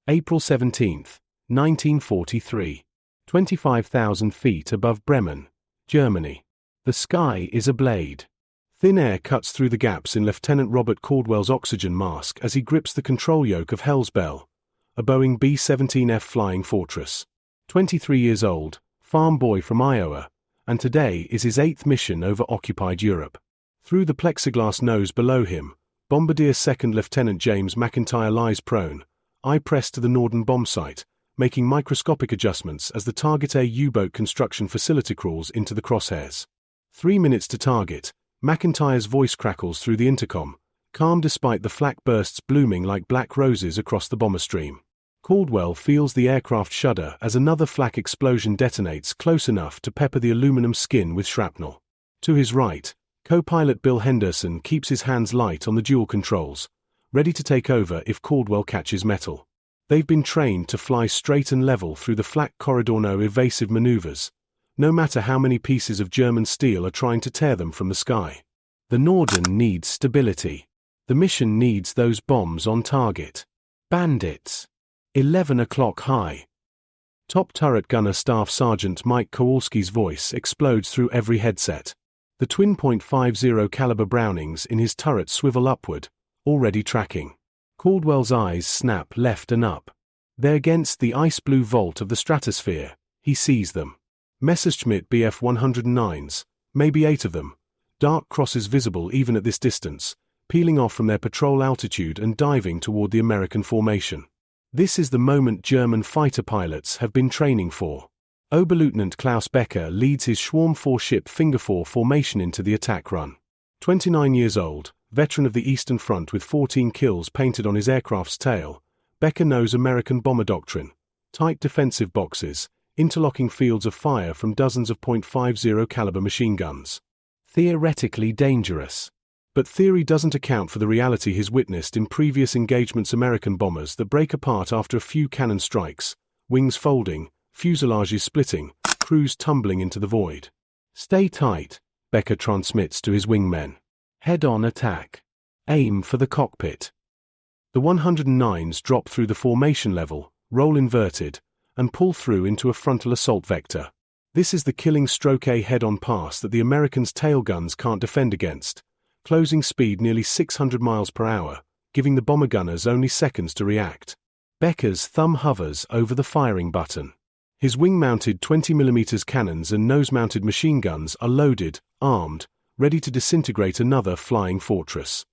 April 17, 1943. 25,000 feet above Bremen, Germany. The sky is ablade. Thin air cuts through the gaps in Lieutenant Robert Caldwell's oxygen mask as he grips the control yoke of Belle, a Boeing B-17 Flying Fortress. 23 years old, farm boy from Iowa, and today is his 8th mission over occupied Europe. Through the plexiglass nose below him, Bombardier 2nd Lieutenant James MacIntyre lies prone, eye pressed to the Norden bombsight, making microscopic adjustments as the Target A U-boat construction facility crawls into the crosshairs. 3 minutes to target, MacIntyre's voice crackles through the intercom, calm despite the flak bursts blooming like black roses across the bomber stream. Caldwell feels the aircraft shudder as another flak explosion detonates close enough to pepper the aluminum skin with shrapnel. To his right, co-pilot Bill Henderson keeps his hands light on the dual controls, ready to take over if Caldwell catches metal. They've been trained to fly straight and level through the flak corridor, no evasive maneuvers, no matter how many pieces of German steel are trying to tear them from the sky. The Norden needs stability. The mission needs those bombs on target. Bandits. 11 o'clock high. Top turret gunner Staff Sergeant Mike Romano's voice explodes through every headset. The twin .50 caliber Brownings in his turret swivel upward, already tracking. Caldwell's eyes snap left and up. They're against the ice-blue vault of the stratosphere. He sees them. Messerschmitt Bf-109s, maybe 8 of them. Dark crosses visible even at this distance, peeling off from their patrol altitude and diving toward the American formation. This is the moment German fighter pilots have been training for. Oberleutnant Klaus Becker leads his Schwarm 4-ship Finger 4 formation into the attack run. 29 years old, veteran of the Eastern Front with 14 kills painted on his aircraft's tail, Becker knows American bomber doctrine: tight defensive boxes, interlocking fields of fire from dozens of .50 caliber machine guns. Theoretically dangerous. But theory doesn't account for the reality he's witnessed in previous engagements: American bombers that break apart after a few cannon strikes, wings folding, fuselages splitting, crews tumbling into the void. Stay tight, Becker transmits to his wingmen. Head-on attack. Aim for the cockpit. The 109s drop through the formation level, roll inverted, and pull through into a frontal assault vector. This is the killing stroke A head-on pass that the Americans' tail guns can't defend against, closing speed nearly 600 miles per hour, giving the bomber gunners only seconds to react. Becker's thumb hovers over the firing button. His wing-mounted 20mm cannons and nose-mounted machine guns are loaded, armed, ready to disintegrate another flying fortress.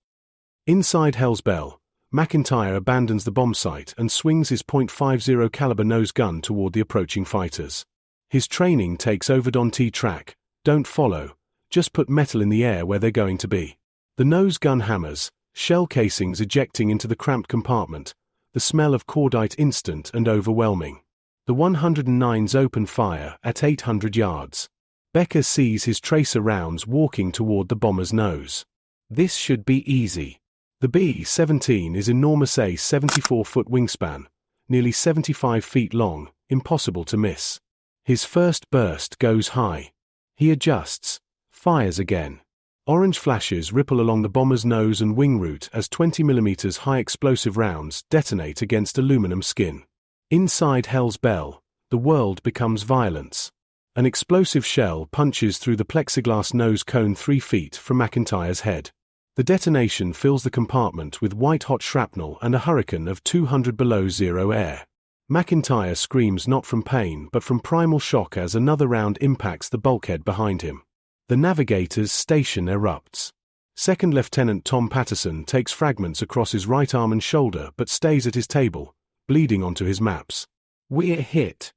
Inside Belle, MacIntyre abandons the bombsight and swings his .50 caliber nose gun toward the approaching fighters. His training takes overdon T-track: don't follow, just put metal in the air where they're going to be. The nose gun hammers, shell casings ejecting into the cramped compartment, the smell of cordite instant and overwhelming. The 109s open fire at 800 yards. Becker sees his tracer rounds walking toward the bomber's nose. This should be easy. The B-17 is enormous, a 74-foot wingspan, nearly 75 feet long, impossible to miss. His first burst goes high. He adjusts, fires again. Orange flashes ripple along the bomber's nose and wing route as 20mm high explosive rounds detonate against aluminum skin. Inside Belle, the world becomes violence. An explosive shell punches through the plexiglass nose cone 3 feet from MacIntyre's head. The detonation fills the compartment with white-hot shrapnel and a hurricane of 200 below zero air. MacIntyre screams not from pain but from primal shock as another round impacts the bulkhead behind him. The navigator's station erupts. Second Lieutenant Tom Patterson takes fragments across his right arm and shoulder but stays at his table, bleeding onto his maps. "We're hit."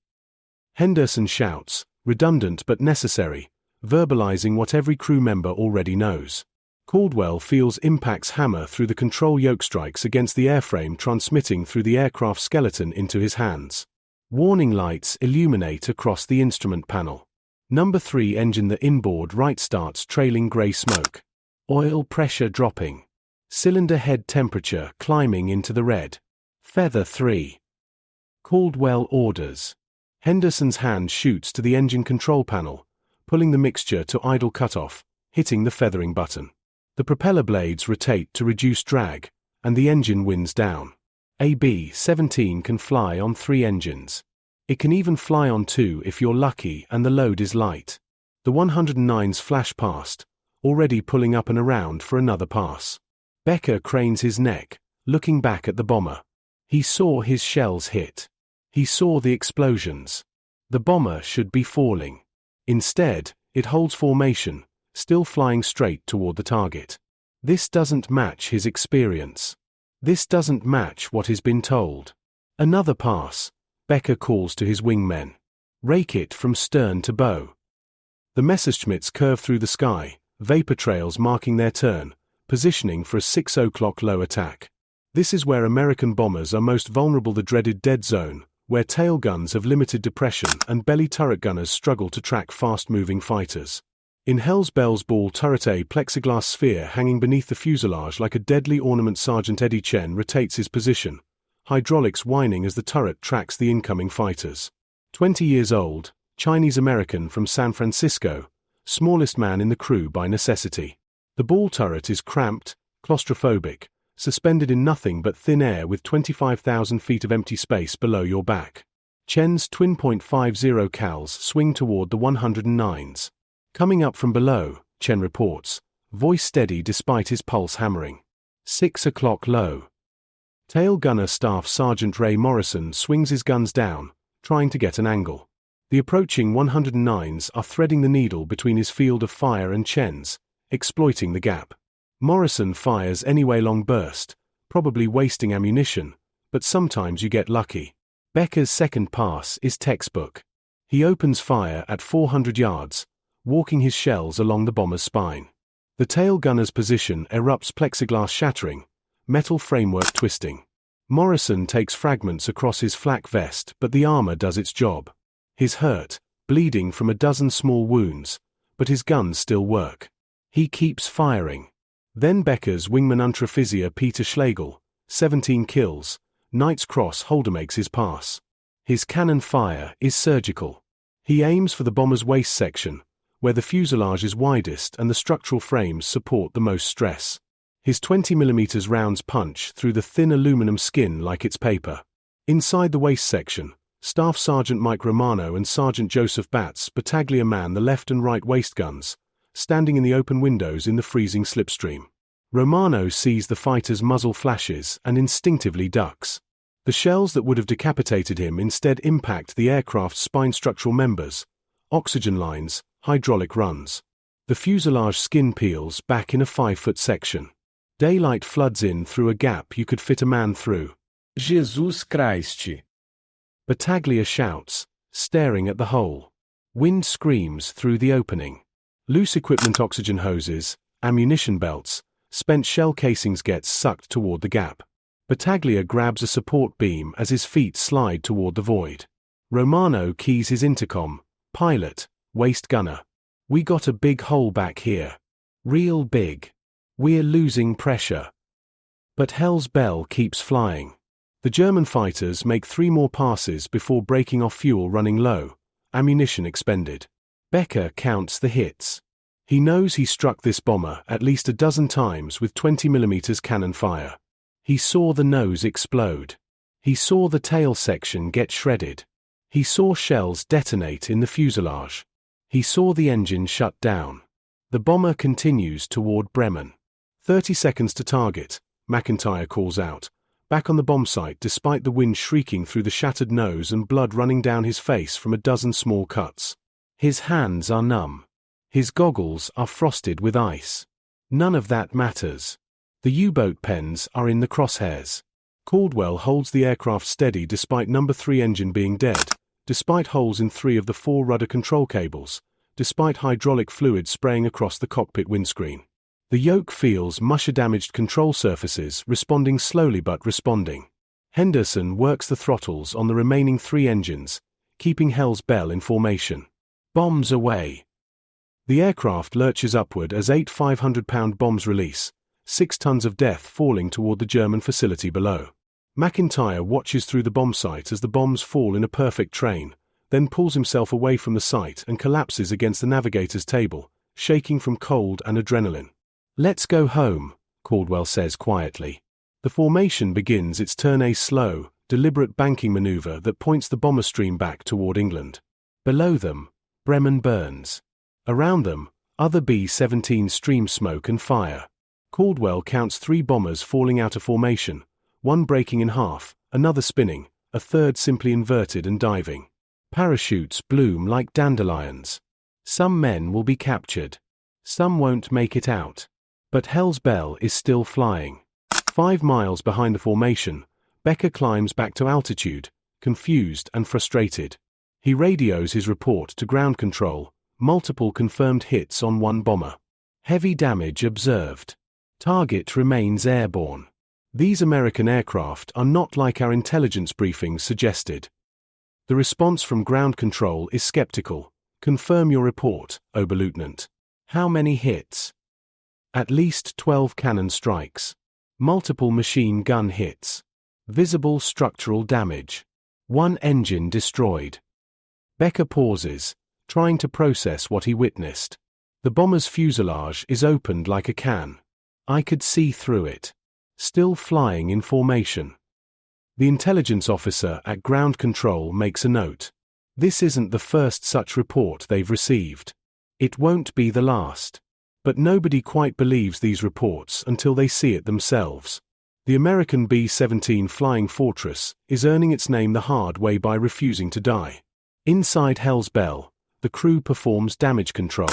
Henderson shouts, redundant but necessary, verbalizing what every crew member already knows. Caldwell feels impacts hammer through the control yoke strikes against the airframe, transmitting through the aircraft skeleton into his hands. Warning lights illuminate across the instrument panel. Number 3 engine, the inboard right, starts trailing gray smoke. Oil pressure dropping. Cylinder head temperature climbing into the red. Feather 3. Caldwell orders. Henderson's hand shoots to the engine control panel, pulling the mixture to idle cutoff, hitting the feathering button. The propeller blades rotate to reduce drag, and the engine winds down. A B-17 can fly on 3 engines. It can even fly on 2 if you're lucky and the load is light. The 109s flash past, already pulling up and around for another pass. Becker cranes his neck, looking back at the bomber. He saw his shells hit. He saw the explosions. The bomber should be falling. Instead, it holds formation, still flying straight toward the target. This doesn't match his experience. This doesn't match what he's been told. Another pass. Becker calls to his wingmen. Rake it from stern to bow. The Messerschmitts curve through the sky, vapor trails marking their turn, positioning for a 6 o'clock low attack. This is where American bombers are most vulnerable, the dreaded dead zone, where tail guns have limited depression and belly turret gunners struggle to track fast-moving fighters. In Hell's Belle's ball turret, a plexiglass sphere hanging beneath the fuselage like a deadly ornament, Sergeant Eddie Chen rotates his position, hydraulics whining as the turret tracks the incoming fighters. 20 years old, Chinese-American from San Francisco, smallest man in the crew by necessity. The ball turret is cramped, claustrophobic, suspended in nothing but thin air with 25,000 feet of empty space below your back. Chen's twin .50 cals swing toward the 109s. Coming up from below, Chen reports, voice steady despite his pulse hammering. 6 o'clock low. Tail gunner Staff Sergeant Ray Morrison swings his guns down, trying to get an angle. The approaching 109s are threading the needle between his field of fire and Chen's, exploiting the gap. Morrison fires anyway, long burst, probably wasting ammunition, but sometimes you get lucky. Becker's second pass is textbook. He opens fire at 400 yards, walking his shells along the bomber's spine. The tail gunner's position erupts, plexiglass shattering, metal framework twisting. Morrison takes fragments across his flak vest, but the armor does its job. He's hurt, bleeding from a dozen small wounds, but his guns still work. He keeps firing. Then Becker's wingman Unteroffizier Peter Schlegel, 17 kills, Knight's Cross holder, makes his pass. His cannon fire is surgical. He aims for the bomber's waist section, where the fuselage is widest and the structural frames support the most stress. His 20mm rounds punch through the thin aluminum skin like it's paper. Inside the waist section, Staff Sergeant Mike Romano and Sergeant Joseph Batts Battaglia man the left and right waist guns, standing in the open windows in the freezing slipstream. Romano sees the fighter's muzzle flashes and instinctively ducks. The shells that would have decapitated him instead impact the aircraft's spine structural members, oxygen lines, hydraulic runs. The fuselage skin peels back in a 5-foot section. Daylight floods in through a gap you could fit a man through. Jesus Christ! Battaglia shouts, staring at the hole. Wind screams through the opening. Loose equipment, oxygen hoses, ammunition belts, spent shell casings gets sucked toward the gap. Battaglia grabs a support beam as his feet slide toward the void. Romano keys his intercom. Pilot, waist gunner. We got a big hole back here. Real big. We're losing pressure. But hell's Belle keeps flying. The German fighters make 3 more passes before breaking off, fuel running low, ammunition expended. Becker counts the hits. He knows he struck this bomber at least a dozen times with 20mm cannon fire. He saw the nose explode. He saw the tail section get shredded. He saw shells detonate in the fuselage. He saw the engine shut down. The bomber continues toward Bremen. 30 seconds to target, MacIntyre calls out, back on the bomb site despite the wind shrieking through the shattered nose and blood running down his face from a dozen small cuts. His hands are numb. His goggles are frosted with ice. None of that matters. The U-boat pens are in the crosshairs. Caldwell holds the aircraft steady despite number 3 engine being dead, despite holes in 3 of the 4 rudder control cables, despite hydraulic fluid spraying across the cockpit windscreen. The yoke feels mush-damaged control surfaces, responding slowly but responding. Henderson works the throttles on the remaining 3 engines, keeping hell's Belle in formation. Bombs away. The aircraft lurches upward as 8 500-pound bombs release, 6 tons of death falling toward the German facility below. MacIntyre watches through the bomb site as the bombs fall in a perfect train, then pulls himself away from the site and collapses against the navigator's table, shaking from cold and adrenaline. "Let's go home," Caldwell says quietly. The formation begins its turn, a slow, deliberate banking maneuver that points the bomber stream back toward England. Below them, Bremen burns. Around them, other B-17s stream smoke and fire. Caldwell counts 3 bombers falling out of formation, one breaking in half, another spinning, a third simply inverted and diving. Parachutes bloom like dandelions. Some men will be captured. Some won't make it out. But hell's Belle is still flying. 5 miles behind the formation, Becker climbs back to altitude, confused and frustrated. He radios his report to ground control, multiple confirmed hits on one bomber. Heavy damage observed. Target remains airborne. These American aircraft are not like our intelligence briefings suggested. The response from ground control is skeptical. Confirm your report, Oberleutnant. How many hits? At least 12 cannon strikes. Multiple machine gun hits. Visible structural damage. 1 engine destroyed. Becker pauses, trying to process what he witnessed. The bomber's fuselage is opened like a can. I could see through it. Still flying in formation. The intelligence officer at ground control makes a note. This isn't the first such report they've received. It won't be the last. But nobody quite believes these reports until they see it themselves. The American B-17 Flying Fortress is earning its name the hard way by refusing to die. Inside hell's Belle, the crew performs damage control.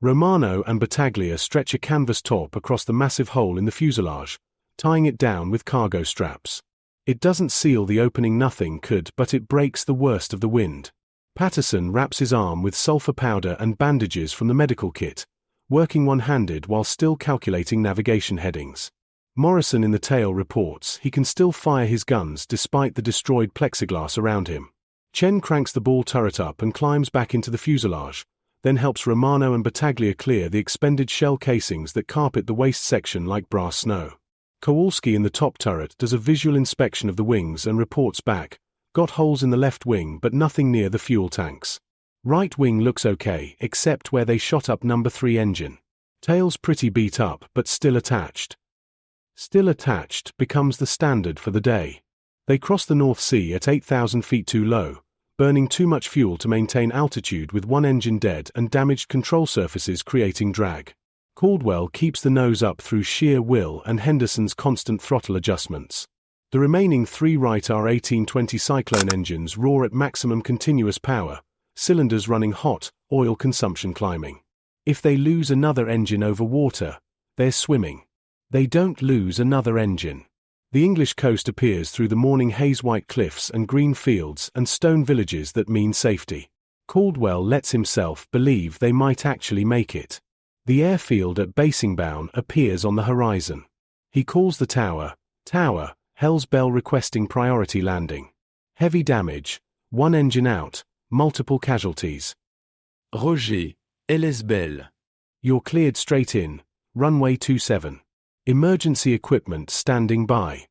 Romano and Battaglia stretch a canvas top across the massive hole in the fuselage, tying it down with cargo straps. It doesn't seal the opening, nothing could, but it breaks the worst of the wind. Patterson wraps his arm with sulfur powder and bandages from the medical kit, working one-handed while still calculating navigation headings. Morrison in the tail reports he can still fire his guns despite the destroyed plexiglass around him. Chen cranks the ball turret up and climbs back into the fuselage, then helps Romano and Battaglia clear the expended shell casings that carpet the waist section like brass snow. Kowalski in the top turret does a visual inspection of the wings and reports back, got holes in the left wing but nothing near the fuel tanks. Right wing looks okay, except where they shot up number 3 engine. Tail's pretty beat up but still attached. Still attached becomes the standard for the day. They cross the North Sea at 8,000 feet too low, burning too much fuel to maintain altitude with one engine dead and damaged control surfaces creating drag. Caldwell keeps the nose up through sheer will and Henderson's constant throttle adjustments. The remaining 3 Wright R1820 Cyclone engines roar at maximum continuous power, cylinders running hot, oil consumption climbing. If they lose another engine over water, they're swimming. They don't lose another engine. The English coast appears through the morning haze-white cliffs and green fields and stone villages that mean safety. Caldwell lets himself believe they might actually make it. The airfield at Basingbourn appears on the horizon. He calls the tower, "Tower, hell's Belle requesting priority landing." Heavy damage, 1 engine out, multiple casualties. Roger, LS Belle. You're cleared straight in, runway 27. Emergency equipment standing by.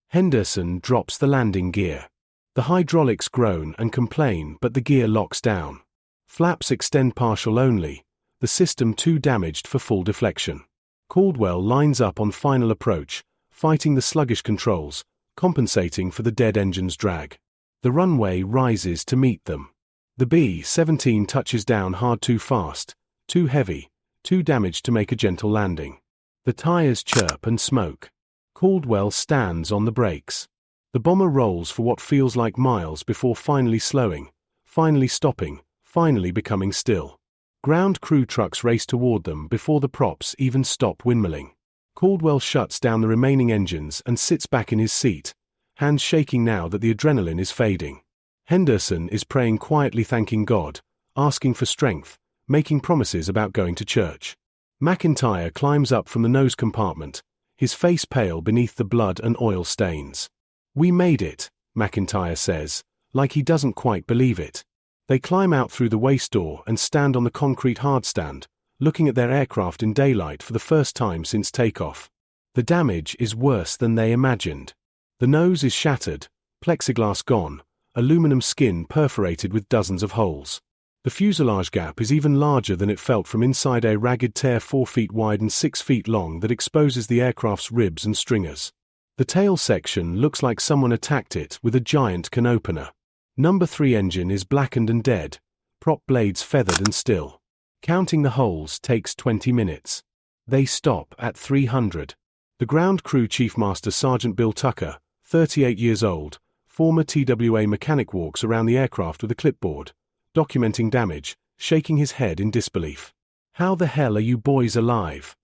Henderson drops the landing gear. The hydraulics groan and complain but the gear locks down. Flaps extend partial only, the system too damaged for full deflection. Caldwell lines up on final approach, fighting the sluggish controls, compensating for the dead engine's drag. The runway rises to meet them. The B-17 touches down hard, too fast, too heavy, too damaged to make a gentle landing. The tires chirp and smoke. Caldwell stands on the brakes. The bomber rolls for what feels like miles before finally slowing, finally stopping, finally becoming still. Ground crew trucks race toward them before the props even stop windmilling. Caldwell shuts down the remaining engines and sits back in his seat, hands shaking now that the adrenaline is fading. Henderson is praying quietly, thanking God, asking for strength, making promises about going to church. MacIntyre climbs up from the nose compartment, his face pale beneath the blood and oil stains. "We made it," MacIntyre says, like he doesn't quite believe it. They climb out through the waist door and stand on the concrete hardstand, looking at their aircraft in daylight for the first time since takeoff. The damage is worse than they imagined. The nose is shattered, plexiglass gone, aluminum skin perforated with dozens of holes. The fuselage gap is even larger than it felt from inside a ragged tear 4 feet wide and 6 feet long that exposes the aircraft's ribs and stringers. The tail section looks like someone attacked it with a giant can opener. Number 3 engine is blackened and dead, prop blades feathered and still. Counting the holes takes 20 minutes. They stop at 300. The ground crew Chief Master Sergeant Bill Tucker, 38 years old, former TWA mechanic, walks around the aircraft with a clipboard, documenting damage, shaking his head in disbelief. "How the hell are you boys alive?"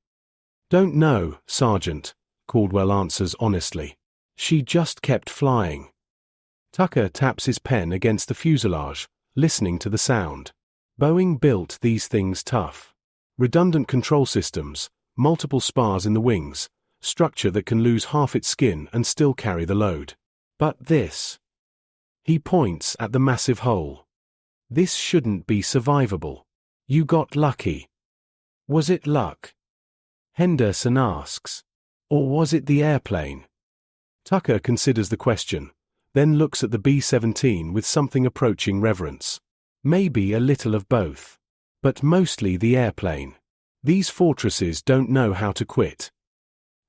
"Don't know, Sergeant," Caldwell answers honestly. "She just kept flying." Tucker taps his pen against the fuselage, listening to the sound. Boeing built these things tough. Redundant control systems, multiple spars in the wings, structure that can lose half its skin and still carry the load. But this. He points at the massive hole. "This shouldn't be survivable. You got lucky." "Was it luck?" Henderson asks. "Or was it the airplane?" Tucker considers the question, then looks at the B-17 with something approaching reverence. "Maybe a little of both. But mostly the airplane. These fortresses don't know how to quit."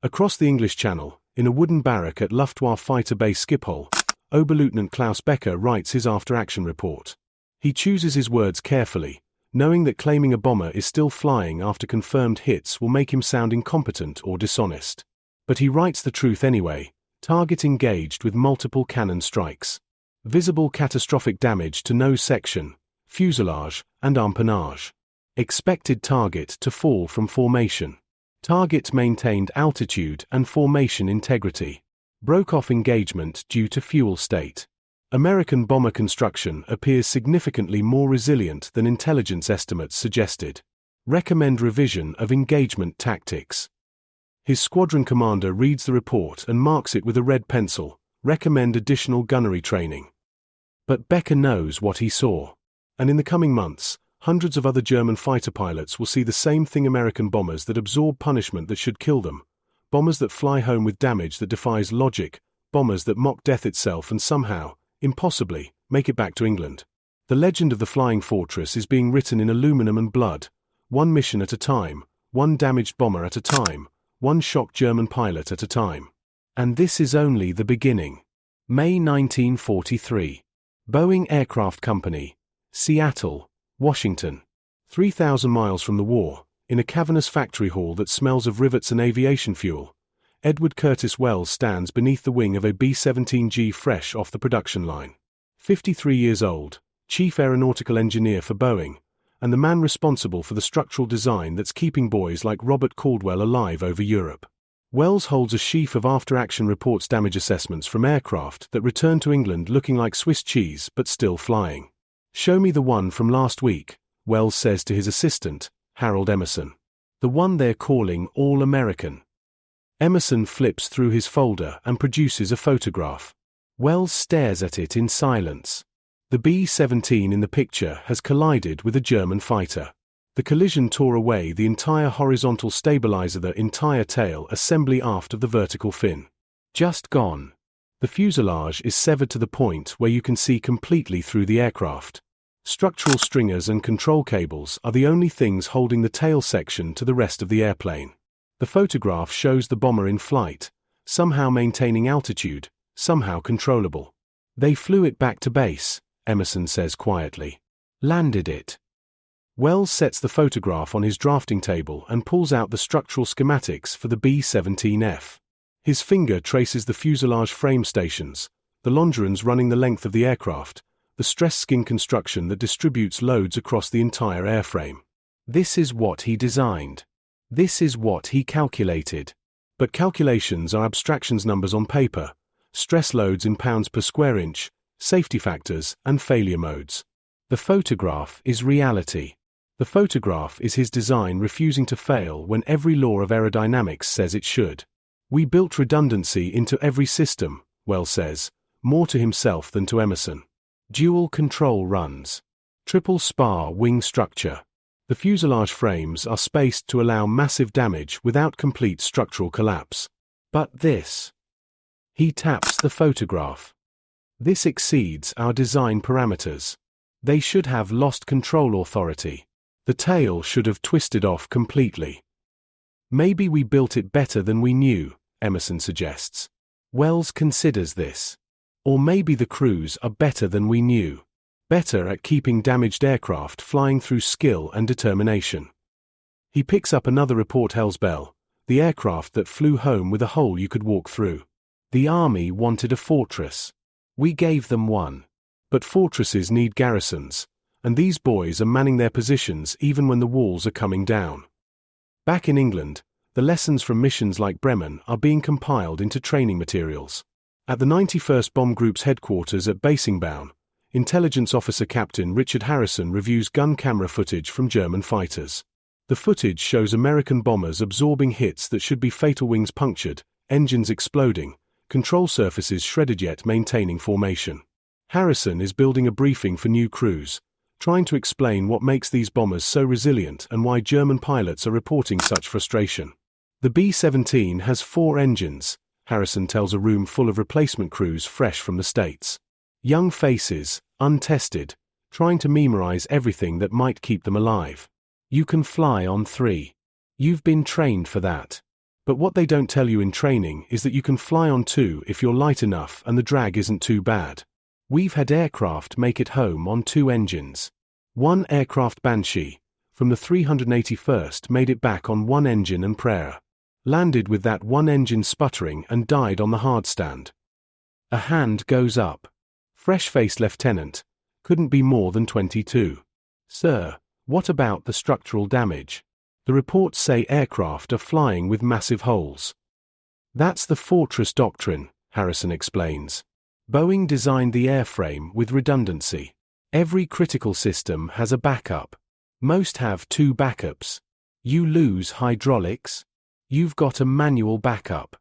Across the English Channel, in a wooden barrack at Luftwaffe Fighter Base Schiphol, Oberleutnant Klaus Becker writes his after-action report. He chooses his words carefully, knowing that claiming a bomber is still flying after confirmed hits will make him sound incompetent or dishonest. But he writes the truth anyway: target engaged with multiple cannon strikes. Visible catastrophic damage to nose section, fuselage, and empennage. Expected target to fall from formation. Target maintained altitude and formation integrity. Broke off engagement due to fuel state. American bomber construction appears significantly more resilient than intelligence estimates suggested. Recommend revision of engagement tactics. His squadron commander reads the report and marks it with a red pencil. Recommend additional gunnery training. But Becker knows what he saw. And in the coming months, hundreds of other German fighter pilots will see the same thing: American bombers that absorb punishment that should kill them. Bombers that fly home with damage that defies logic. Bombers that mock death itself and somehow, impossibly, make it back to England. The legend of the Flying Fortress is being written in aluminum and blood. One mission at a time, one damaged bomber at a time, one shocked German pilot at a time. And this is only the beginning. May 1943. Boeing Aircraft Company, Seattle, Washington. 3,000 miles from the war, in a cavernous factory hall that smells of rivets and aviation fuel, Edward Curtis Wells stands beneath the wing of a B-17G fresh off the production line. 53 years old, chief aeronautical engineer for Boeing, and the man responsible for the structural design that's keeping boys like Robert Caldwell alive over Europe. Wells holds a sheaf of after-action reports, damage assessments from aircraft that return to England looking like Swiss cheese but still flying. "Show me the one from last week," Wells says to his assistant, Harold Emerson. "The one they're calling All-American." Emerson flips through his folder and produces a photograph. Wells stares at it in silence. The B-17 in the picture has collided with a German fighter. The collision tore away the entire horizontal stabilizer, the entire tail assembly aft of the vertical fin. Just gone. The fuselage is severed to the point where you can see completely through the aircraft. Structural stringers and control cables are the only things holding the tail section to the rest of the airplane. The photograph shows the bomber in flight, somehow maintaining altitude, somehow controllable. "They flew it back to base," Emerson says quietly. "Landed it." Wells sets the photograph on his drafting table and pulls out the structural schematics for the B-17F. His finger traces the fuselage frame stations, the longerons running the length of the aircraft, the stress skin construction that distributes loads across the entire airframe. This is what he designed. This is what he calculated. But calculations are abstractions, numbers on paper, stress loads in pounds per square inch, safety factors, and failure modes. The photograph is reality. The photograph is his design refusing to fail when every law of aerodynamics says it should. "We built redundancy into every system," Wells says, more to himself than to Emerson. "Dual control runs. Triple spar wing structure. The fuselage frames are spaced to allow massive damage without complete structural collapse. But this." He taps the photograph. "This exceeds our design parameters. They should have lost control authority. The tail should have twisted off completely." "Maybe we built it better than we knew," Emerson suggests. Wells considers this. Or maybe the crews are better than we knew. Better at keeping damaged aircraft flying through skill and determination. He picks up another report. Hell's Belle, the aircraft that flew home with a hole you could walk through. The Army wanted a fortress. We gave them one. But fortresses need garrisons, and these boys are manning their positions even when the walls are coming down. Back in England, the lessons from missions like Bremen are being compiled into training materials. At the 91st Bomb Group's headquarters at Basingbourn, Intelligence Officer Captain Richard Harrison reviews gun camera footage from German fighters. The footage shows American bombers absorbing hits that should be fatal: wings punctured, engines exploding, control surfaces shredded yet maintaining formation. Harrison is building a briefing for new crews, trying to explain what makes these bombers so resilient and why German pilots are reporting such frustration. The B-17 has 4 engines, Harrison tells a room full of replacement crews fresh from the States. Young faces, untested, trying to memorize everything that might keep them alive. You can fly on 3. You've been trained for that. But what they don't tell you in training is that you can fly on 2 if you're light enough and the drag isn't too bad. We've had aircraft make it home on 2 engines. One aircraft Banshee, from the 381st, made it back on 1 engine and prayer. Landed with that 1 engine sputtering and died on the hardstand. A hand goes up. Fresh-faced lieutenant, couldn't be more than 22. Sir, what about the structural damage? The reports say aircraft are flying with massive holes. That's the fortress doctrine, Harrison explains. Boeing designed the airframe with redundancy. Every critical system has a backup. Most have 2 backups. You lose hydraulics, you've got a manual backup.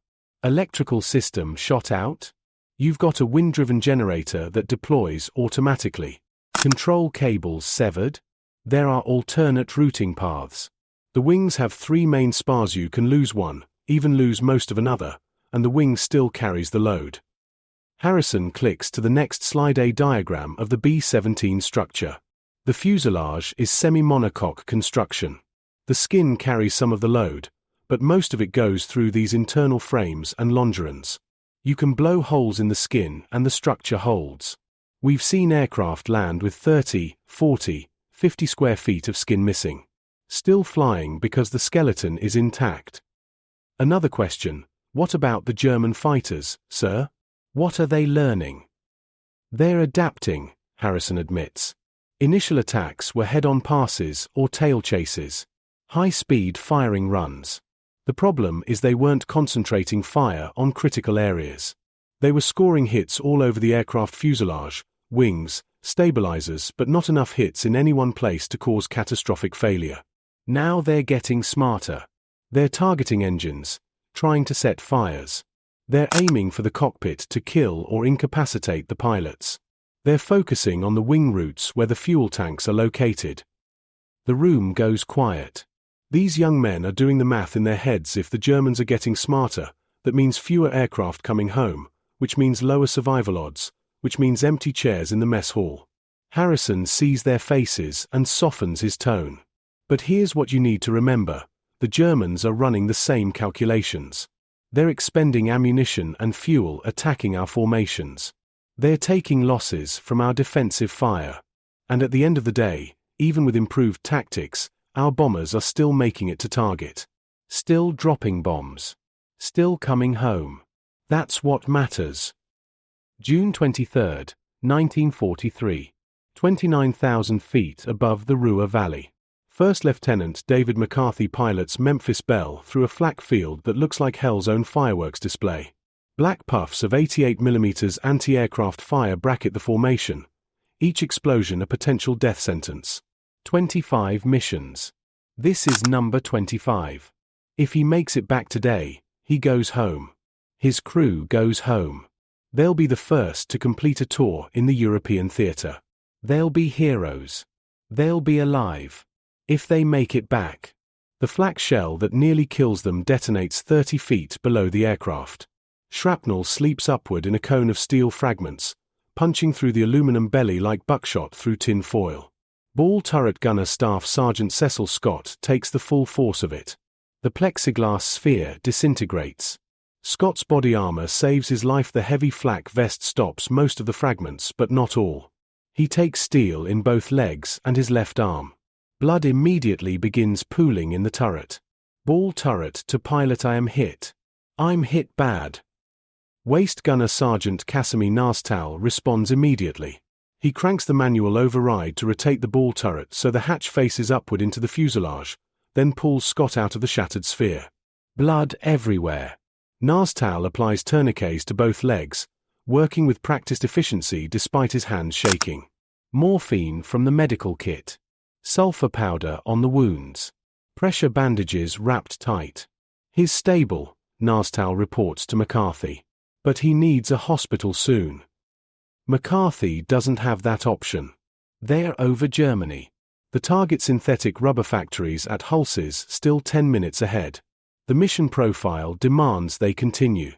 Electrical system shot out, you've got a wind-driven generator that deploys automatically. Control cables severed, there are alternate routing paths. The wings have 3 main spars. You can lose one, even lose most of another, and the wing still carries the load. Harrison clicks to the next slide: a diagram of the B-17 structure. The fuselage is semi-monocoque construction. The skin carries some of the load, but most of it goes through these internal frames and longerons. You can blow holes in the skin and the structure holds. We've seen aircraft land with 30, 40, 50 square feet of skin missing. Still flying because the skeleton is intact. Another question: what about the German fighters, sir? What are they learning? They're adapting, Harrison admits. Initial attacks were head-on passes or tail chases. High-speed firing runs. The problem is they weren't concentrating fire on critical areas. They were scoring hits all over the aircraft fuselage, wings, stabilizers, but not enough hits in any one place to cause catastrophic failure. Now they're getting smarter. They're targeting engines, trying to set fires. They're aiming for the cockpit to kill or incapacitate the pilots. They're focusing on the wing routes where the fuel tanks are located. The room goes quiet. These young men are doing the math in their heads. If the Germans are getting smarter, that means fewer aircraft coming home, which means lower survival odds, which means empty chairs in the mess hall. Harrison sees their faces and softens his tone. But here's what you need to remember: the Germans are running the same calculations. They're expending ammunition and fuel attacking our formations. They're taking losses from our defensive fire. And at the end of the day, even with improved tactics, our bombers are still making it to target. Still dropping bombs. Still coming home. That's what matters. June 23, 1943. 29,000 feet above the Ruhr Valley. First Lieutenant David McCarthy pilots Memphis Belle through a flak field that looks like hell's own fireworks display. Black puffs of 88mm anti-aircraft fire bracket the formation, each explosion a potential death sentence. 25 missions. This is number 25. If he makes it back today, he goes home. His crew goes home. They'll be the first to complete a tour in the European theater. They'll be heroes. They'll be alive. If they make it back. The flak shell that nearly kills them detonates 30 feet below the aircraft. Shrapnel sleeps upward in a cone of steel fragments, punching through the aluminum belly like buckshot through tin foil. Ball turret gunner Staff Sergeant Cecil Scott takes the full force of it. The plexiglass sphere disintegrates. Scott's body armor saves his life. The heavy flak vest stops most of the fragments, but not all. He takes steel in both legs and his left arm. Blood immediately begins pooling in the turret. Ball turret to pilot. I am hit. I'm hit bad. Waist gunner Sergeant Casimir Narstal responds immediately. He cranks the manual override to rotate the ball turret so the hatch faces upward into the fuselage, then pulls Scott out of the shattered sphere. Blood everywhere. Narstal applies tourniquets to both legs, working with practiced efficiency despite his hands shaking. Morphine from the medical kit. Sulfur powder on the wounds. Pressure bandages wrapped tight. He's stable, Narstal reports to McCarthy. But he needs a hospital soon. McCarthy doesn't have that option. They're over Germany. The target synthetic rubber factories at Hulses still 10 minutes ahead. The mission profile demands they continue.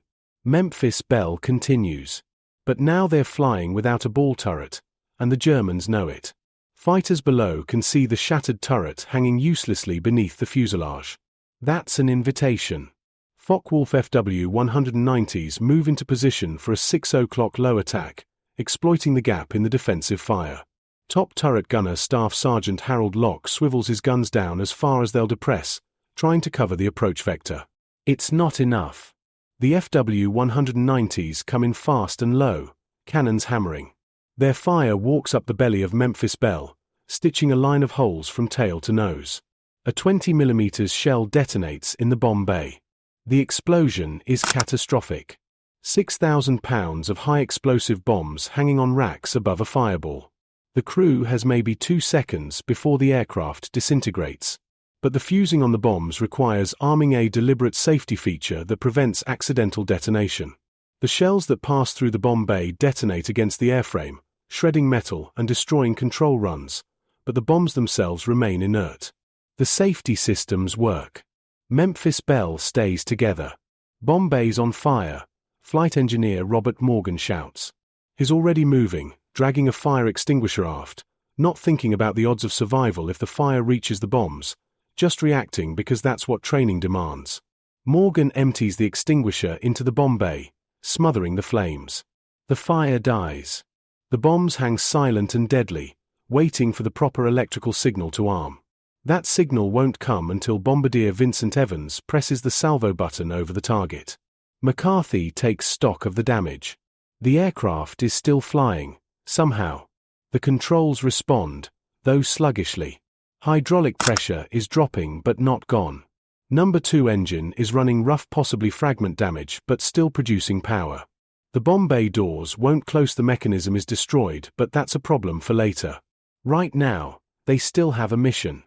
Memphis Belle continues. But now they're flying without a ball turret, and the Germans know it. Fighters below can see the shattered turret hanging uselessly beneath the fuselage. That's an invitation. Focke-Wulf FW-190s move into position for a 6 o'clock low attack, exploiting the gap in the defensive fire. Top turret gunner Staff Sergeant Harold Locke swivels his guns down as far as they'll depress, trying to cover the approach vector. It's not enough. The FW-190s come in fast and low, cannons hammering. Their fire walks up the belly of Memphis Belle, stitching a line of holes from tail to nose. A 20mm shell detonates in the bomb bay. The explosion is catastrophic. 6,000 pounds of high-explosive bombs hanging on racks above a fireball. The crew has maybe 2 seconds before the aircraft disintegrates. But the fusing on the bombs requires arming a deliberate safety feature that prevents accidental detonation. The shells that pass through the bomb bay detonate against the airframe, shredding metal and destroying control runs, but the bombs themselves remain inert. The safety systems work. Memphis Belle stays together. Bomb bay's on fire, flight engineer Robert Morgan shouts. He's already moving, dragging a fire extinguisher aft, not thinking about the odds of survival if the fire reaches the bombs, just reacting because that's what training demands. Morgan empties the extinguisher into the bomb bay, smothering the flames. The fire dies. The bombs hang silent and deadly, waiting for the proper electrical signal to arm. That signal won't come until Bombardier Vincent Evans presses the salvo button over the target. McCarthy takes stock of the damage. The aircraft is still flying, somehow. The controls respond, though sluggishly. Hydraulic pressure is dropping but not gone. Number 2 engine is running rough, possibly fragment damage, but still producing power. The bomb bay doors won't close. The mechanism is destroyed, but that's a problem for later. Right now, they still have a mission.